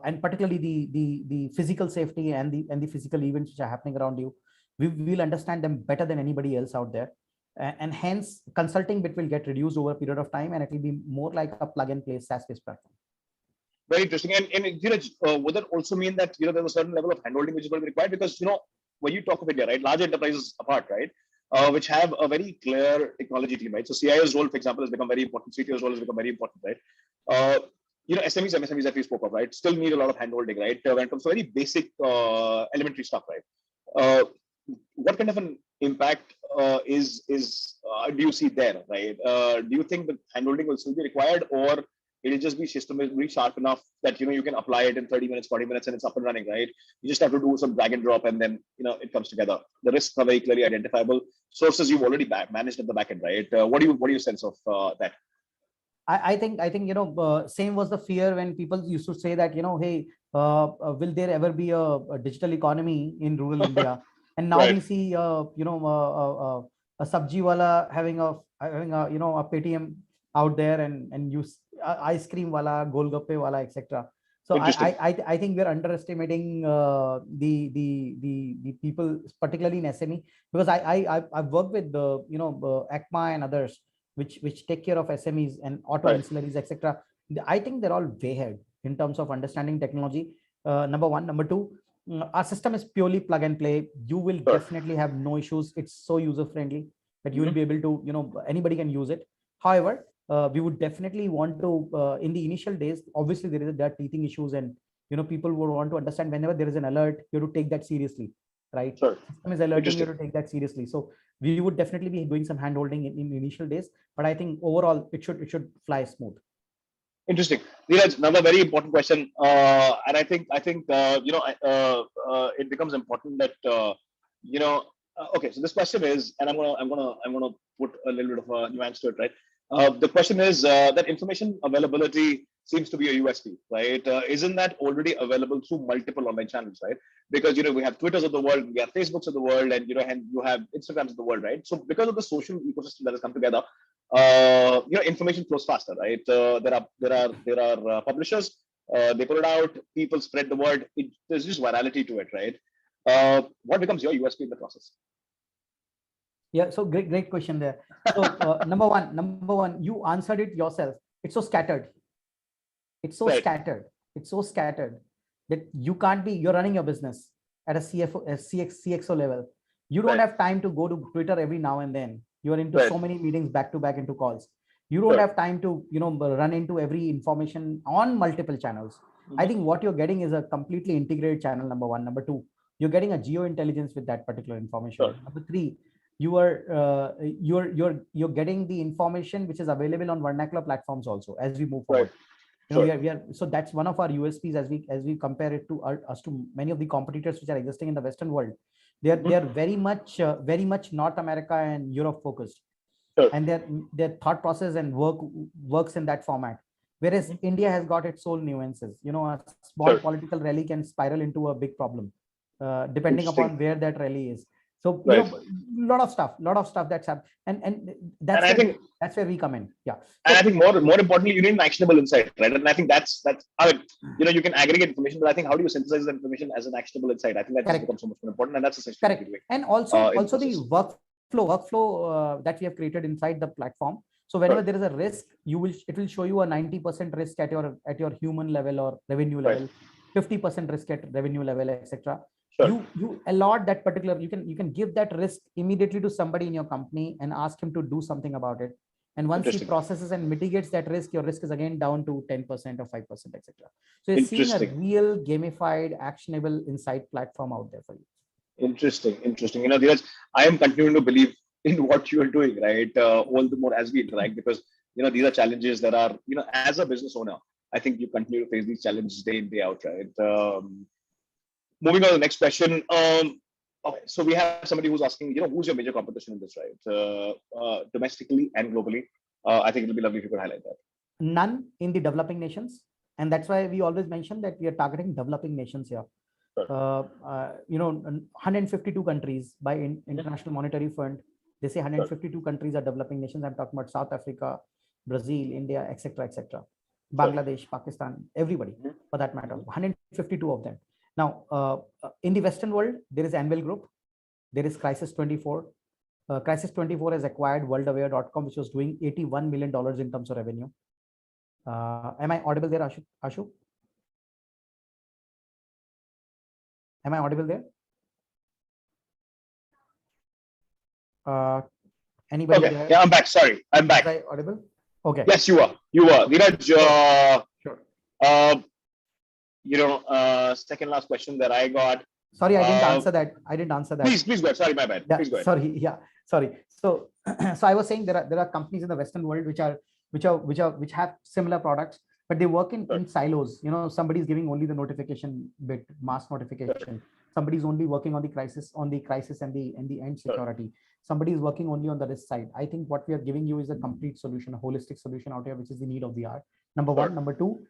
Speaker 2: and particularly the physical safety and the physical events which are happening around you, we will understand them better than anybody else out there. And hence consulting bit will get reduced over a period of time, and it will be more like a plug and play SaaS-based platform.
Speaker 1: Very interesting. And would that also mean that there's a certain level of handholding which is going to be required? Because when you talk of India, right, large enterprises apart, right, which have a very clear technology team, right? So CIO's role, for example, has become very important. CTO's role has become very important, right? SMEs, MSMEs that we spoke of, right, still need a lot of handholding, right? When it comes to very basic elementary stuff, right? What kind of an impact do you see there, right? Do you think that handholding will still be required, or it'll just be systemically sharp enough that you can apply it in 30 minutes, 40 minutes, and it's up and running, right? You just have to do some drag and drop, and then it comes together. The risks are very clearly identifiable. Sources you've already managed at the back end, right? What do you sense of that?
Speaker 2: I think same was the fear when people used to say that hey, will there ever be a digital economy in rural India? And now we see a sabji wala having a Paytm out there, and use ice cream wala, golgappe wala, etc. So I think we're underestimating the people, particularly in SME, because I've worked with the ACMA and others which take care of SMEs and auto ancillaries, etc. I think they're all way ahead in terms of understanding technology. Number one. Number two, our system is purely plug and play. You will definitely have no issues. It's so user friendly that you will be able to, anybody can use it. However, we would definitely want to, in the initial days, obviously there are teething issues, and people would want to understand whenever there is an alert, you have to take that seriously, right? System is alerting you to take that seriously. So we would definitely be doing some hand holding in initial days, but I think overall it should fly smooth.
Speaker 1: Interesting. Neeraj, another very important question, and I think it becomes important that okay. So this question is, and I'm gonna put a little bit of a nuance to it, right? The question is that information availability seems to be a USP, right? Isn't that already available through multiple online channels, right? Because we have Twitters of the world, we have Facebooks of the world, and and you have Instagrams of the world, right? So because of the social ecosystem that has come together, information flows faster, right? There are publishers, they put it out, people spread the word. There's just virality to it, right? What becomes your USP in the process?
Speaker 2: Yeah, so great question there. So number one, you answered it yourself. It's so scattered. It's so scattered. It's so scattered that you can't be. You're running your business at a CXO level. You don't have time to go to Twitter every now and then. You are into so many meetings back to back into calls. You don't have time to run into every information on multiple channels. I think what you're getting is a completely integrated channel. Number one. Number two, you're getting a geo intelligence with that particular information. Number three, you're getting the information which is available on vernacular platforms also as we move forward. We are so that's one of our USPs as we compare it to us to many of the competitors which are existing in the Western world. They are very much North America and Europe focused, and their thought process and works in that format. Whereas India has got its own nuances. A small political rally can spiral into a big problem, depending upon where that rally is. So
Speaker 1: Right.
Speaker 2: lot of stuff that's happened, and
Speaker 1: And I think
Speaker 2: that's where we come in. Yeah.
Speaker 1: And I
Speaker 2: So
Speaker 1: think more importantly, you need an actionable insight, right? And I think that's I mean, you can aggregate information, but I think how do you synthesize the information as an actionable insight? I think that just
Speaker 2: correct,
Speaker 1: becomes so much more important, and that's essentially what
Speaker 2: correct,
Speaker 1: you're doing
Speaker 2: and also
Speaker 1: in the
Speaker 2: the
Speaker 1: process.
Speaker 2: workflow that we have created inside the platform. So whenever
Speaker 1: Right.
Speaker 2: there is a risk, it will show you a 90% risk at your human level or revenue
Speaker 1: Right.
Speaker 2: level, 50% risk at revenue level, etc.
Speaker 1: Sure.
Speaker 2: You allot that particular, you can give that risk immediately to somebody in your company and ask him to do something about it. And once he
Speaker 1: Interesting.
Speaker 2: processes and mitigates that risk, your risk is again down to 10% or 5%, etc. So you're seeing a
Speaker 1: Interesting.
Speaker 2: real gamified, actionable insight platform out there for you.
Speaker 1: Interesting. Dheeraj, I am continuing to believe in what you are doing, right? All the more as we interact, because these are challenges that are, as a business owner, I think you continue to face these challenges day in, day out, right? Moving on to the next question. Okay, so we have somebody who's asking, who's your major competition in this, right? Domestically and globally. I think it'll be lovely if you could highlight that.
Speaker 2: None in the developing nations, and that's why we always mention that we are targeting developing nations here.
Speaker 1: Sure.
Speaker 2: 152 countries by International Monetary Fund. They say 152 countries are developing nations. I'm talking about South Africa, Brazil, India, etc., etc. Bangladesh, Pakistan, everybody for that matter. 152 of them. Now, in the Western world, there is Anvil Group, there is Crisis 24. Crisis 24 has acquired worldaware.com, which was doing $81 million in terms of revenue. Am I audible there, Ashu? Am I audible there? Anybody
Speaker 1: Okay.
Speaker 2: there?
Speaker 1: Yeah, I'm back. Sorry, I'm back.
Speaker 2: Is I audible? Okay.
Speaker 1: Yes, you are. Dheeraj,
Speaker 2: sure.
Speaker 1: Second last question that I got.
Speaker 2: Sorry, I didn't answer that.
Speaker 1: Please go ahead. Sorry, my bad.
Speaker 2: Yeah,
Speaker 1: Please go ahead.
Speaker 2: sorry. Yeah, sorry. So, so I was saying there are companies in the Western world which have similar products, but they work in silos. Somebody's giving only the notification bit, mass notification. Somebody's only working on the crisis and the end security. Somebody is working only on the risk side. I think what we are giving you is a complete solution, a holistic solution out here, which is the need of the hour. Number one. Number two,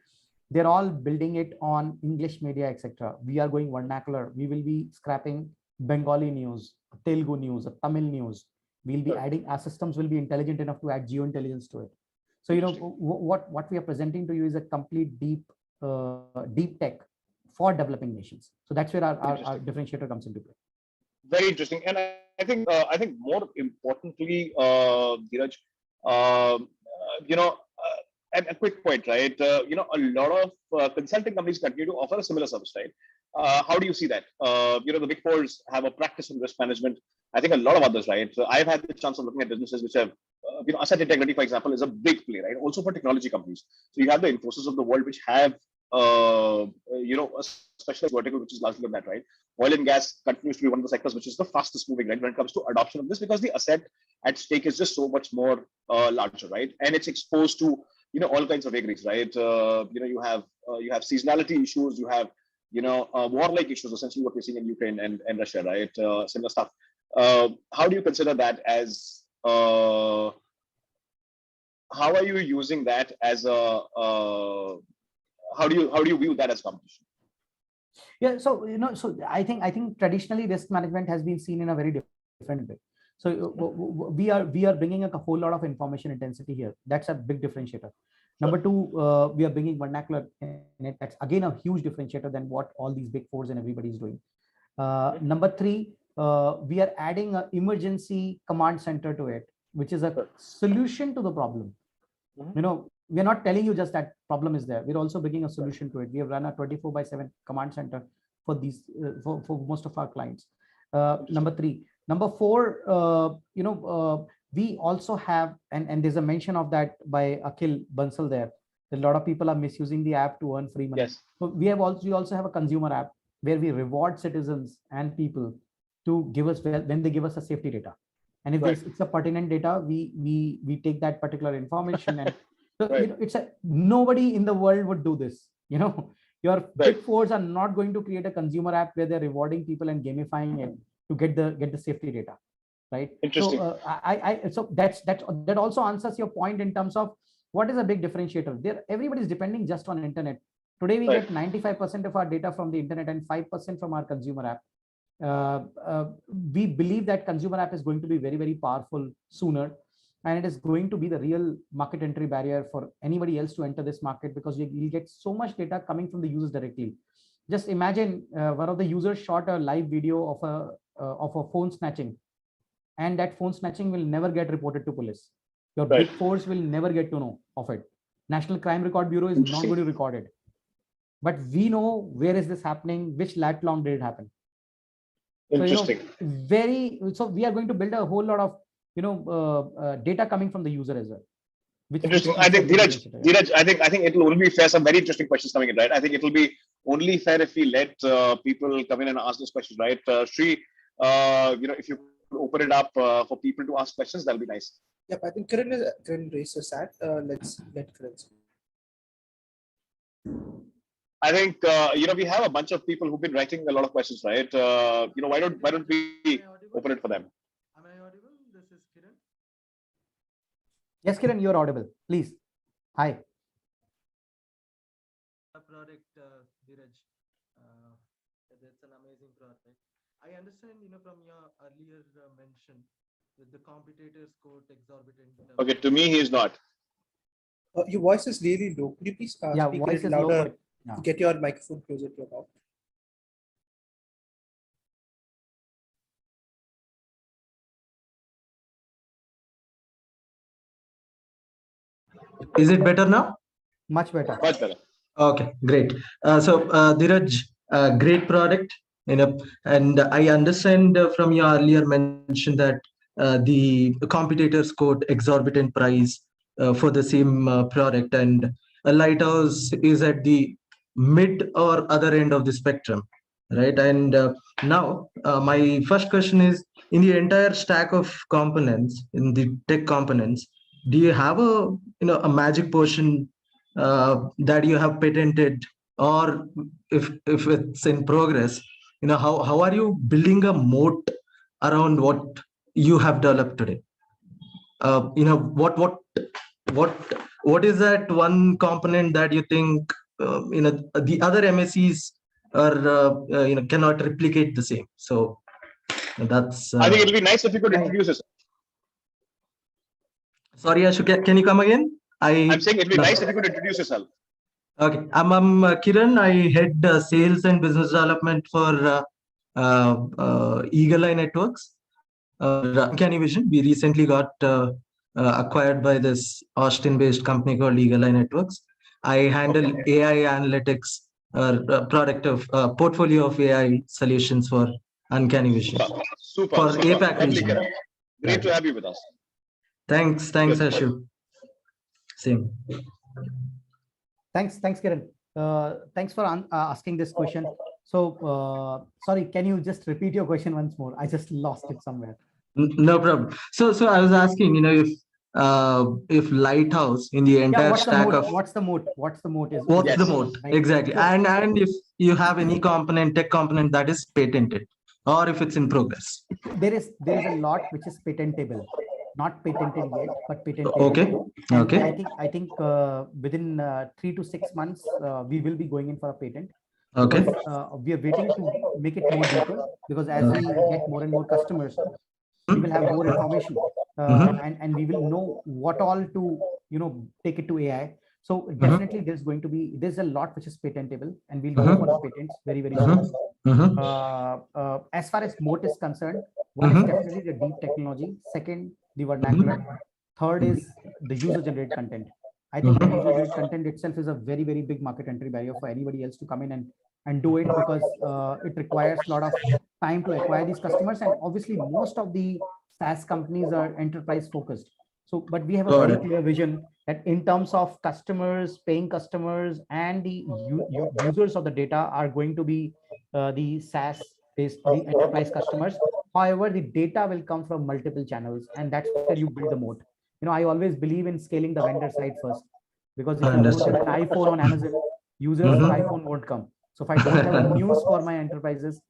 Speaker 2: they're all building it on English media, etc. We are going vernacular. We will be scrapping Bengali news, Telugu news, Tamil news. We'll be adding, our systems will be intelligent enough to add geointelligence to it. So, what we are presenting to you is a complete deep tech for developing nations. So that's where our differentiator comes into play.
Speaker 1: Very interesting. And I think more importantly, Dheeraj, and a quick point, right? A lot of consulting companies continue to offer a similar service, right? How do you see that? The big fours have a practice in risk management. I think a lot of others, right? So I've had the chance of looking at businesses which have, asset integrity, for example, is a big play, right? Also for technology companies. So you have the Infosys of the world, which have, a specialized vertical, which is largely on that, right? Oil and gas continues to be one of the sectors which is the fastest moving, right, when it comes to adoption of this, because the asset at stake is just so much more larger, right? And it's exposed to all kinds of vagaries, right? You have seasonality issues, you have warlike issues, essentially what we're seeing in Ukraine and Russia, right? Similar stuff. How do you consider that as? How are you using that as a? How do you view that as competition?
Speaker 2: Yeah, so so I think traditionally risk management has been seen in a very different way. So we are bringing a whole lot of information intensity here. That's a big differentiator. Number two, we are bringing vernacular in it. That's again a huge differentiator than what all these big fours and everybody is doing. Number three, we are adding an emergency command center to it, which is a solution to the problem. We're not telling you just that problem is there. We're also bringing a solution to it. We have run a 24/7 command center for these for most of our clients. Number three. Number four, we also have, and there's a mention of that by Akhil Bansal there. A lot of people are misusing the app to earn free money.
Speaker 1: Yes.
Speaker 2: So we also have a consumer app where we reward citizens and people to give us when they give us a safety data. And if it's a pertinent data, we take that particular information and so it's nobody in the world would do this. Your big fours are not going to create a consumer app where they're rewarding people and gamifying it to get the safety data, right?
Speaker 1: Interesting.
Speaker 2: So that also answers your point in terms of what is a big differentiator. There, everybody's depending just on internet. Today we get 95% of our data from the internet and 5% from our consumer app. we believe that consumer app is going to be very, very powerful sooner. And it is going to be the real market entry barrier for anybody else to enter this market, because you'll get so much data coming from the users directly. Just imagine one of the users shot a live video of a phone snatching, and that phone snatching will never get reported to police. Your
Speaker 1: Right.
Speaker 2: big force will never get to know of it. National Crime Record Bureau is not going to record it. But we know where is this happening, which lat long did it happen.
Speaker 1: Interesting.
Speaker 2: So we are going to build a whole lot of data coming from the user as well.
Speaker 1: Interesting. I think Dheeraj, I think it will only be fair. Some very interesting questions coming in, right? I think it will be only fair if we let people come in and ask those questions, right? Sri, if you could open it up for people to ask questions, that'll be nice.
Speaker 3: Yep, I think Kiran raised his hand. Let's let Kiran speak.
Speaker 1: I think we have a bunch of people who've been writing a lot of questions, right? Why don't we open it for them?
Speaker 4: Am I audible? This is Kiran.
Speaker 2: Yes, Kiran, you're audible. Please. Hi.
Speaker 4: Product, Dheeraj. That's an amazing product. I understand, from your earlier mention that the competitors quote exorbitant.
Speaker 1: Okay, to me, he is not.
Speaker 3: Your voice is really low. Could you please speak a little louder?
Speaker 2: Low, yeah.
Speaker 3: Get your microphone closer to your mouth.
Speaker 5: Is it better now?
Speaker 2: Much better.
Speaker 1: Much better.
Speaker 5: Okay, great. Dheeraj, great product, and I understand from your earlier mention that the competitors quote exorbitant price for the same product, and a Lythouse is at the mid or other end of the spectrum, right? And now my first question is, in the entire stack of components, in the tech components, do you have a magic potion that you have patented, or if it's in progress, how are you building a moat around what you have developed today? What is that one component that you think the other MSCs are cannot replicate the same? So that's
Speaker 1: I think it'll be nice if you could introduce yourself.
Speaker 5: Sorry, Ashu, can you come again?
Speaker 1: I'm saying it'd be nice if you could introduce yourself.
Speaker 5: Okay, I'm Kiran. I head sales and business development for Eagle Eye Networks. Uncanny Vision. We recently got acquired by this Austin-based company called Eagle Eye Networks. I handle AI analytics, product of portfolio of AI solutions for Uncanny Vision.
Speaker 1: Super.
Speaker 5: For
Speaker 1: super.
Speaker 5: APAC region.
Speaker 1: Great to have you with us.
Speaker 5: Thanks, Ashu. Same.
Speaker 2: Thanks, Kiran. Thanks for asking this question. So, sorry, can you just repeat your question once more? I just lost it somewhere.
Speaker 5: No problem. So I was asking, if Lythouse in the entire stack of
Speaker 2: what's the moat? What's the moat?
Speaker 5: What's the moat? Right? Exactly. And if you have any tech component that is patented, or if it's in progress.
Speaker 2: There is a lot which is patentable. Not patented yet, but patentable.
Speaker 5: Okay.
Speaker 2: And
Speaker 5: okay.
Speaker 2: I think within 3 to 6 months, we will be going in for a patent.
Speaker 5: Okay.
Speaker 2: Because, we are waiting to make it more deeper, because as we get more and more customers, we will have more information, and we will know what all to take it to AI. So definitely there's a lot which is patentable, and we'll go for the patents very, very soon. As far as moat is concerned, one is definitely the deep technology. Second, the vernacular. Third is the user generated content. I think the user generated content itself is a very, very big market entry barrier for anybody else to come in and do it, because it requires a lot of time to acquire these customers. And obviously most of the SaaS companies are enterprise focused. So, but we have a very clear vision that in terms of customers, paying customers, and the users of the data are going to be the SaaS based, the enterprise customers. However, the data will come from multiple channels, and that's where you build the moat. I always believe in scaling the vendor side first, because if you don't have an iPhone on Amazon, users for iPhone won't come. So if I don't have news for my enterprises,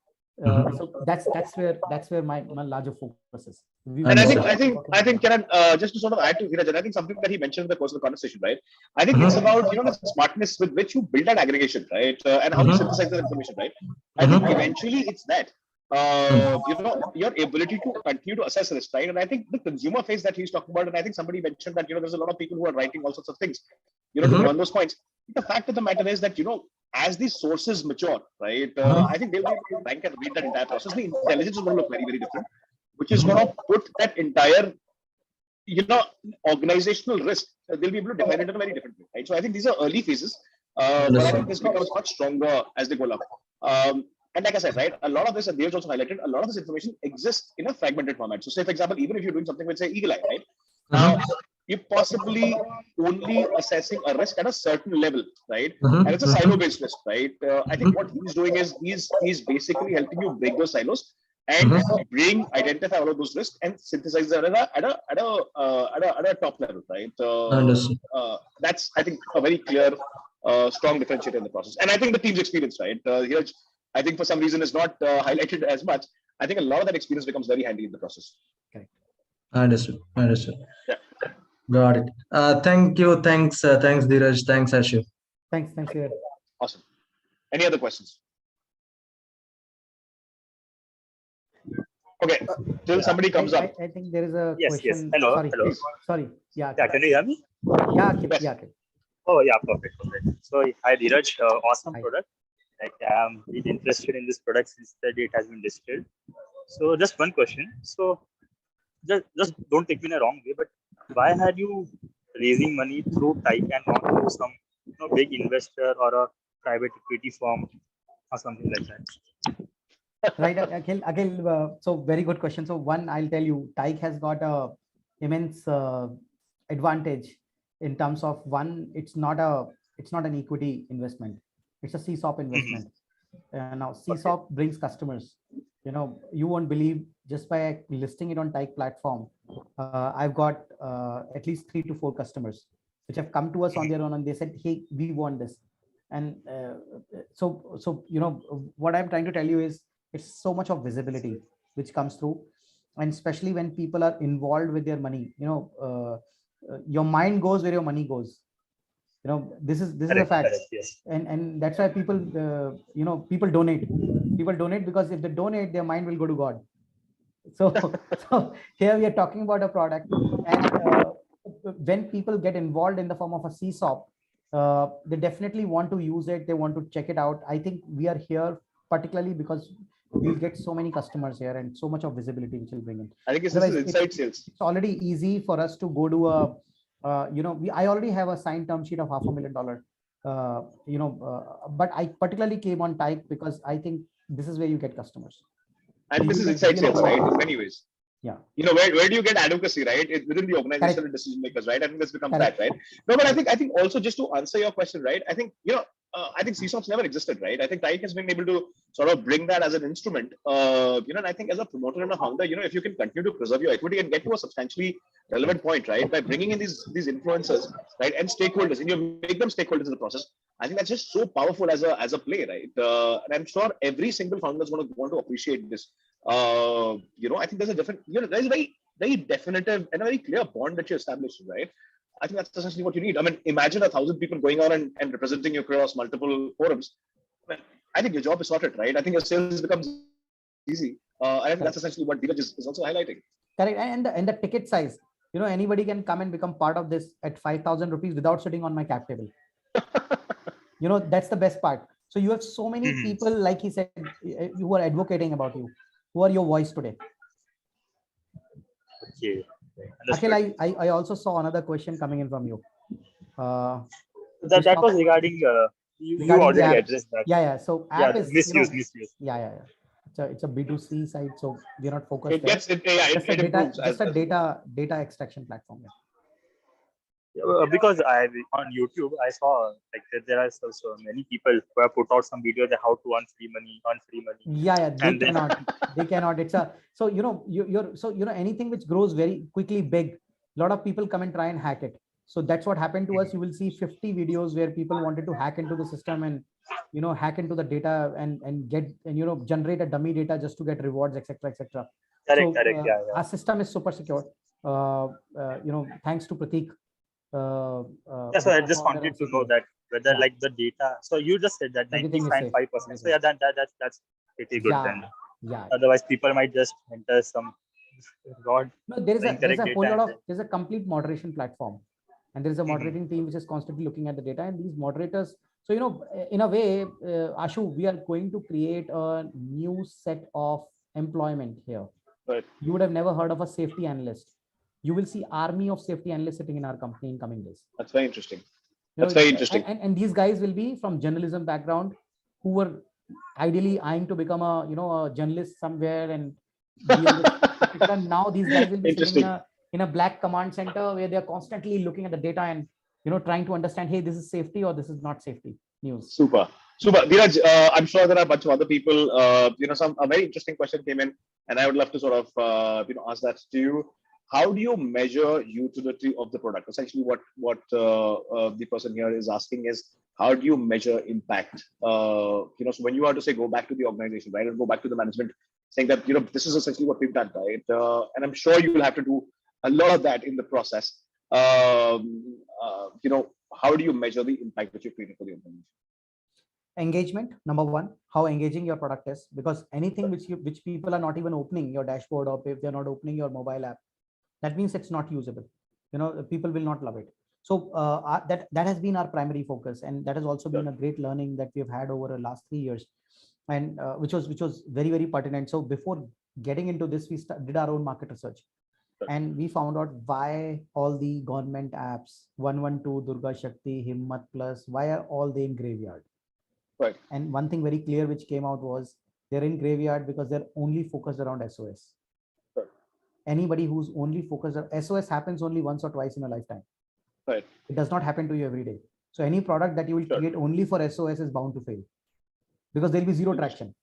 Speaker 2: so that's where my larger focus is.
Speaker 1: And I think Kiran, just to sort of add to Dheeraj, I think something that he mentioned in the course of the conversation, right? I think it's about the smartness with which you build that aggregation, right? And how you synthesize that information, right? I think eventually it's that. your ability to continue to assess risk, right? And I think the consumer phase that he's talking about, and I think somebody mentioned that, there's a lot of people who are writing all sorts of things, to learn those points. The fact of the matter is that, as these sources mature, right, I think they'll be able to rank and read that entire process. The intelligence is going to look very, very different, which is going to put that entire, organizational risk, they'll be able to define it in a very different way, right? So I think these are early phases, but I think this becomes much stronger as they go along. And like I said, right, a lot of this, and Dev also highlighted, a lot of this information exists in a fragmented format. So say, for example, even if you're doing something with, say, Eagle Eye, right? Now, you're possibly only assessing a risk at a certain level, right? And it's a silo-based risk, right? I think what he's doing is he's basically helping you break those silos and identify all of those risks and synthesize them at a top level, right? That's, I think, a very clear, strong differentiator in the process. And I think the team's experience, right? I think for some reason is not highlighted as much. I think a lot of that experience becomes very handy in the process.
Speaker 2: Okay.
Speaker 5: Understood.
Speaker 1: Yeah.
Speaker 5: Got it. Thank you. Thanks, Dheeraj. Thanks, Ashu.
Speaker 2: Thanks, Dheeraj.
Speaker 1: Awesome. Any other questions? Okay, till somebody comes up.
Speaker 2: I think there is a
Speaker 6: Yes.
Speaker 2: question.
Speaker 6: Hello.
Speaker 2: Sorry.
Speaker 6: Hello.
Speaker 2: Sorry. Yeah.
Speaker 6: Yeah. Can you hear me?
Speaker 2: Yeah.
Speaker 1: Yes.
Speaker 2: Yeah.
Speaker 6: Oh, yeah. Perfect. So, hi, Dheeraj. Awesome
Speaker 2: Hi.
Speaker 6: product. Like, I'm really interested in this product since the date has been listed. So, just one question. So, just don't take me in a wrong way, but why had you raising money through Tyke and not through some big investor or a private equity firm or something like that?
Speaker 2: Right, Akhil, so very good question. So one, I'll tell you, Tyke has got a immense advantage in terms of, one, it's not an equity investment, it's a CSOP investment. Now CSOP brings customers. You won't believe, just by listing it on Tyke platform, I've got at least 3 to 4 customers which have come to us on their own, and they said, hey, we want this. And so what I'm trying to tell you is, it's so much of visibility which comes through, and especially when people are involved with their money, your mind goes where your money goes. This is a fact.
Speaker 6: Correct, yes.
Speaker 2: And that's why people donate because if they donate, their mind will go to God. So here we are talking about a product, and when people get involved in the form of a CSOP, they definitely want to use it, they want to check it out. I think we are here particularly because we'll get so many customers here and so much of visibility which will bring in.
Speaker 1: I think this is inside sales.
Speaker 2: It's already easy for us to go to a I already have a signed term sheet of $500,000, but I particularly came on Tyke because I think this is where you get customers.
Speaker 1: And this is inside sales, right? In many ways.
Speaker 2: Yeah.
Speaker 1: Where do you get advocacy, right? It's within the organizational decision makers, right? I think this becomes that, right? No, but I think also, just to answer your question, right? I think, I think CSOPs never existed, right? I think Tyke has been able to sort of bring that as an instrument, and I think as a promoter and a founder, if you can continue to preserve your equity and get to a substantially relevant point, right? By bringing in these influencers, right? And stakeholders, and you make them stakeholders in the process. I think that's just so powerful as a play, right? And I'm sure every single founder is going to want to appreciate this. I think there's a different, there's a very, very definitive and a very clear bond that you establish, right? I think that's essentially what you need. I mean, imagine 1,000 people going on and representing you across multiple forums. I think your job is sorted, right? I think your sales becomes easy. I think that's essentially what Dheeraj is also highlighting.
Speaker 2: Correct. And the ticket size, anybody can come and become part of this at 5,000 rupees without sitting on my cap table. That's the best part. So you have so many people, like he said, who are advocating about you, who are your voice today.
Speaker 6: Okay.
Speaker 2: Akhil, I also saw another question coming in from you.
Speaker 6: That was regarding you already addressed that.
Speaker 2: Yeah. So app is
Speaker 6: misuse.
Speaker 2: Yeah. It's a B2C site, so we're not focused.
Speaker 1: It improves.
Speaker 2: Just a data extraction platform.
Speaker 6: Because on YouTube I saw like there are so many people who have put out some videos on how to earn free money.
Speaker 2: Yeah, they cannot. It's a anything which grows very quickly big, a lot of people come and try and hack it. So that's what happened to us. You will see 50 videos where people wanted to hack into the system and hack into the data and get generate a dummy data just to get rewards, etc.
Speaker 6: Correct. Yeah.
Speaker 2: Our system is super secure. Thanks to Prateek.
Speaker 6: So I just wanted to know that whether like the data. So you just said that 95%. So yeah, that's pretty good then.
Speaker 2: Yeah.
Speaker 6: Otherwise, people might just enter some God
Speaker 2: No, there's
Speaker 6: incorrect
Speaker 2: a
Speaker 6: data
Speaker 2: whole lot
Speaker 6: and
Speaker 2: of
Speaker 6: then
Speaker 2: there's a complete moderation platform, and there is a moderating team which is constantly looking at the data, and these moderators. So in a way, Ashu, we are going to create a new set of employment here.
Speaker 1: Right.
Speaker 2: You would have never heard of a safety analyst. You will see army of safety analysts sitting in our company in coming days.
Speaker 1: That's very interesting. That's very interesting.
Speaker 2: And these guys will be from journalism background, who were ideally eyeing to become a journalist somewhere and be on this, etc. Now these guys will be sitting in a black command center where they're constantly looking at the data and trying to understand, hey, this is safety or this is not safety news.
Speaker 1: Super. Dheeraj, I'm sure there are a bunch of other people. A very interesting question came in, and I would love to sort of ask that to you. How do you measure utility of the product? Essentially, what the person here is asking is, how do you measure impact? So when you are to say go back to the organization, right, and go back to the management, saying that this is essentially what we've done, right? And I'm sure you will have to do a lot of that in the process. How do you measure the impact that you've created for the organization?
Speaker 2: Engagement, number one, how engaging your product is, because anything which people are not even opening your dashboard, or if they're not opening your mobile app, that means it's not usable. People will not love it. So that has been our primary focus, and that has also been a great learning that we've had over the last 3 years, and which was very, very pertinent. So before getting into this, we did our own market research, and we found out why all the government apps, 112, Durga Shakti, Himmat Plus, why are all they in graveyard?
Speaker 1: Right.
Speaker 2: And one thing very clear which came out was they're in graveyard because they're only focused around SOS.
Speaker 1: Right.
Speaker 2: Anybody who's only focused on SOS happens only once or twice in a lifetime.
Speaker 1: Right.
Speaker 2: It does not happen to you every day. So any product that you will create only for SOS is bound to fail, because there'll be zero traction.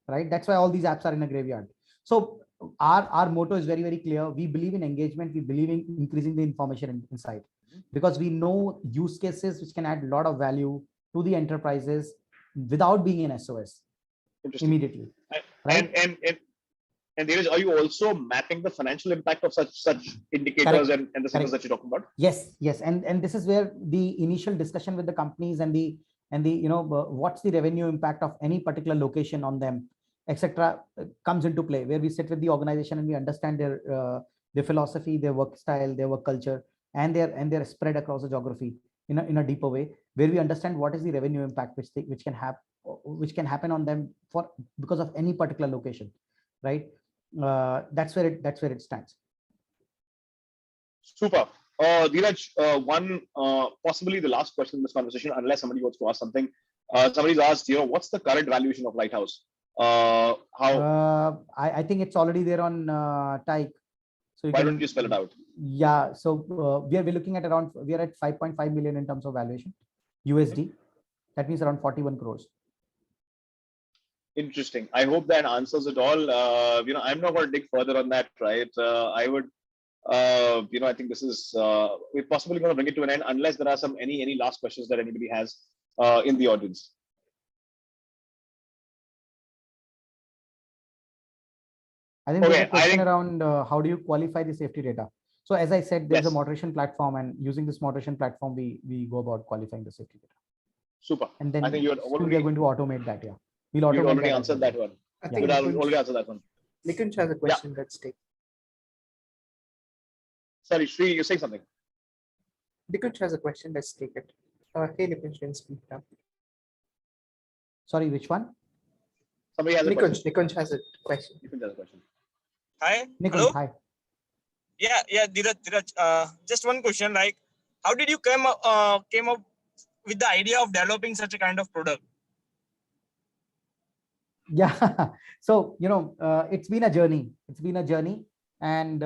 Speaker 2: Right. That's why all these apps are in a graveyard. So our motto is very, very clear. We believe in engagement. We believe in increasing the information inside, because we know use cases which can add a lot of value to the enterprises without being in SOS immediately. Right?
Speaker 1: And Dheeraj, are you also mapping the financial impact of such indicators and the signals that you're talking about?
Speaker 2: Yes. And this is where the initial discussion with the companies and the what's the revenue impact of any particular location on them, etc., comes into play, where we sit with the organization and we understand their philosophy, their work style, their work culture, and their spread across the geography in a deeper way, where we understand what is the revenue impact which can happen on them because of any particular location, right? That's where it stands.
Speaker 1: Super. Dheeraj, one possibly the last question in this conversation, unless somebody wants to ask something. Somebody's asked, what's the current valuation of Lythouse?
Speaker 2: I think it's already there on Tyke. So
Speaker 1: why don't you spell it out?
Speaker 2: Yeah. So we're looking at we are at 5.5 million in terms of valuation, USD. That means around 41 crores.
Speaker 1: Interesting. I hope that answers it all. I'm not going to dig further on that, right? I would, I think this is, we're possibly going to bring it to an end unless there are any last questions that anybody has in the audience.
Speaker 2: I think there's a question around how do you qualify the safety data? So as I said, there's a moderation platform, and using this moderation platform, we go about qualifying the safety data.
Speaker 1: Super.
Speaker 2: And then
Speaker 1: I think
Speaker 2: we are going to automate that. Yeah.
Speaker 1: We'll automate already answered that one.
Speaker 3: I think
Speaker 1: already answered that one.
Speaker 3: Nikunj has a question. Let's take.
Speaker 1: Sorry, Sri, you're saying something.
Speaker 3: Nikunj has a question. Let's take it. Hey, Nikunj, can speak now.
Speaker 2: Sorry, which one?
Speaker 1: Somebody has a question.
Speaker 3: Nikunj has a question.
Speaker 1: Nikunj has a question.
Speaker 7: Hi.
Speaker 2: Nikunj,
Speaker 7: hello.
Speaker 2: hi.
Speaker 7: Yeah, Dheeraj. Just one question. Like, how did you came up with the idea of developing such a kind of product?
Speaker 2: Yeah. So it's been a journey. And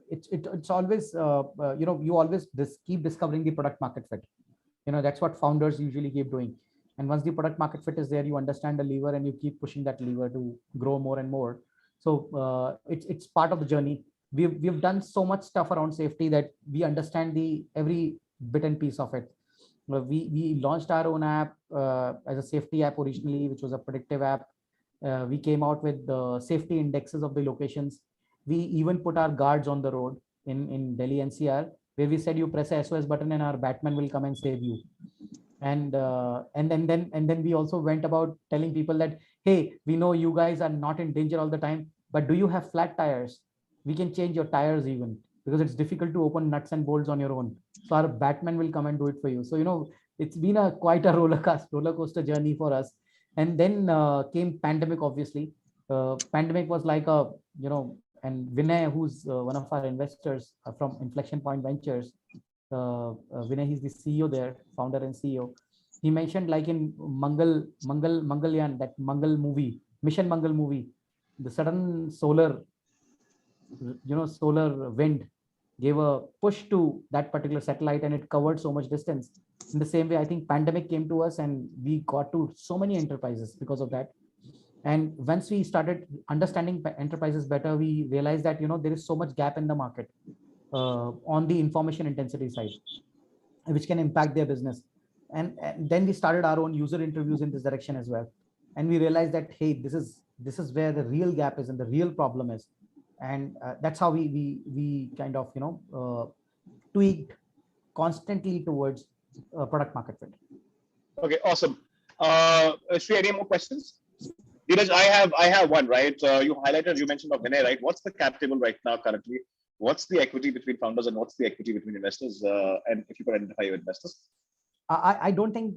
Speaker 2: it's always you always keep discovering the product market fit. That's what founders usually keep doing. And once the product market fit is there, you understand the lever and you keep pushing that lever to grow more and more. So it's part of the journey. We've done so much stuff around safety that we understand every bit and piece of it. We launched our own app as a safety app originally, which was a predictive app. We came out with the safety indexes of the locations. We even put our guards on the road in Delhi NCR, where we said you press a SOS button and our Batman will come and save you. And then we also went about telling people that, hey, we know you guys are not in danger all the time, but do you have flat tires? We can change your tires even, because it's difficult to open nuts and bolts on your own. So our Batman will come and do it for you. So, it's been quite a roller coaster journey for us. And then came pandemic, obviously. Pandemic was like and Vinay, who's one of our investors from Inflection Point Ventures, Vinay, he's the CEO there, founder and CEO. He mentioned, like in Mangalyaan, that Mangal movie, Mission Mangal movie, the sudden solar wind gave a push to that particular satellite, and it covered so much distance. In the same way, I think pandemic came to us, and we got to so many enterprises because of that. And once we started understanding enterprises better, we realized that there is so much gap in the market on the information intensity side, which can impact their business. And then we started our own user interviews in this direction as well, and we realized that, hey, this is where the real gap is and the real problem is. And that's how we kind of tweaked constantly towards product market fit.
Speaker 1: Okay, awesome. Shri, any more questions? Dheeraj, I have one, right? You mentioned of Vinay, right? What's the cap table right now currently? What's the equity between founders and what's the equity between investors? And if you could identify your investors.
Speaker 2: I don't think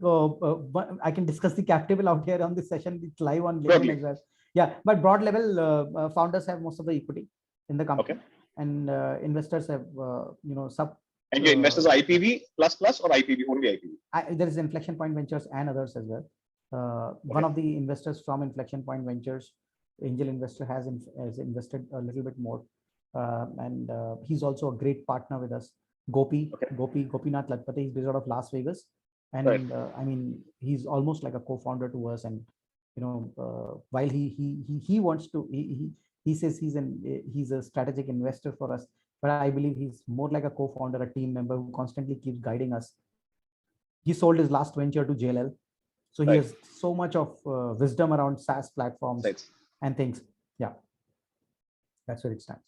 Speaker 2: I can discuss the cap table out here on this session. It's live on LinkedIn as well. Yeah, but broad level, founders have most of the equity in the company, okay. And investors have sub.
Speaker 1: And your investors are IPV plus or IPV only IPV?
Speaker 2: There is Inflection Point Ventures and others as well. Okay. One of the investors from Inflection Point Ventures, angel investor, has invested a little bit more, and he's also a great partner with us. Gopinath Latpate. He's based out of Las Vegas, and right. I mean, he's almost like a co-founder to us. And while he wants to, he says he's a strategic investor for us, but I believe he's more like a co-founder, a team member who constantly keeps guiding us. He sold his last venture to JLL, so he has so much of wisdom around SaaS platforms and things. Yeah, that's where it stands.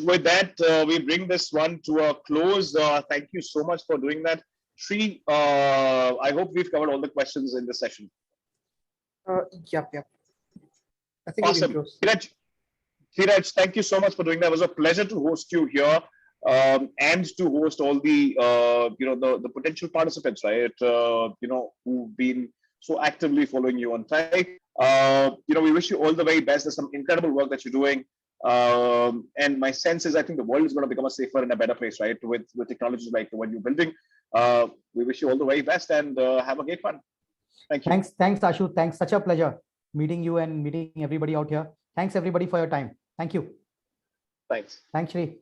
Speaker 1: With that, we bring this one to a close. Thank you so much for doing that. Shri, I hope we've covered all the questions in this session.
Speaker 3: Yep. I think
Speaker 1: awesome. Dheeraj, thank you so much for doing that. It was a pleasure to host you here and to host all the the potential participants, right? Who've been so actively following you on Tyke. We wish you all the very best. There's some incredible work that you're doing. And my sense is, I think the world is going to become a safer and a better place, right? With technologies like the one you're building. We wish you all the very best and have a great fun. Thank you.
Speaker 2: Thanks, Ashu. Thanks. Such a pleasure meeting you and meeting everybody out here. Thanks everybody for your time. Thank you.
Speaker 1: Thanks.
Speaker 2: Thanks, Shri.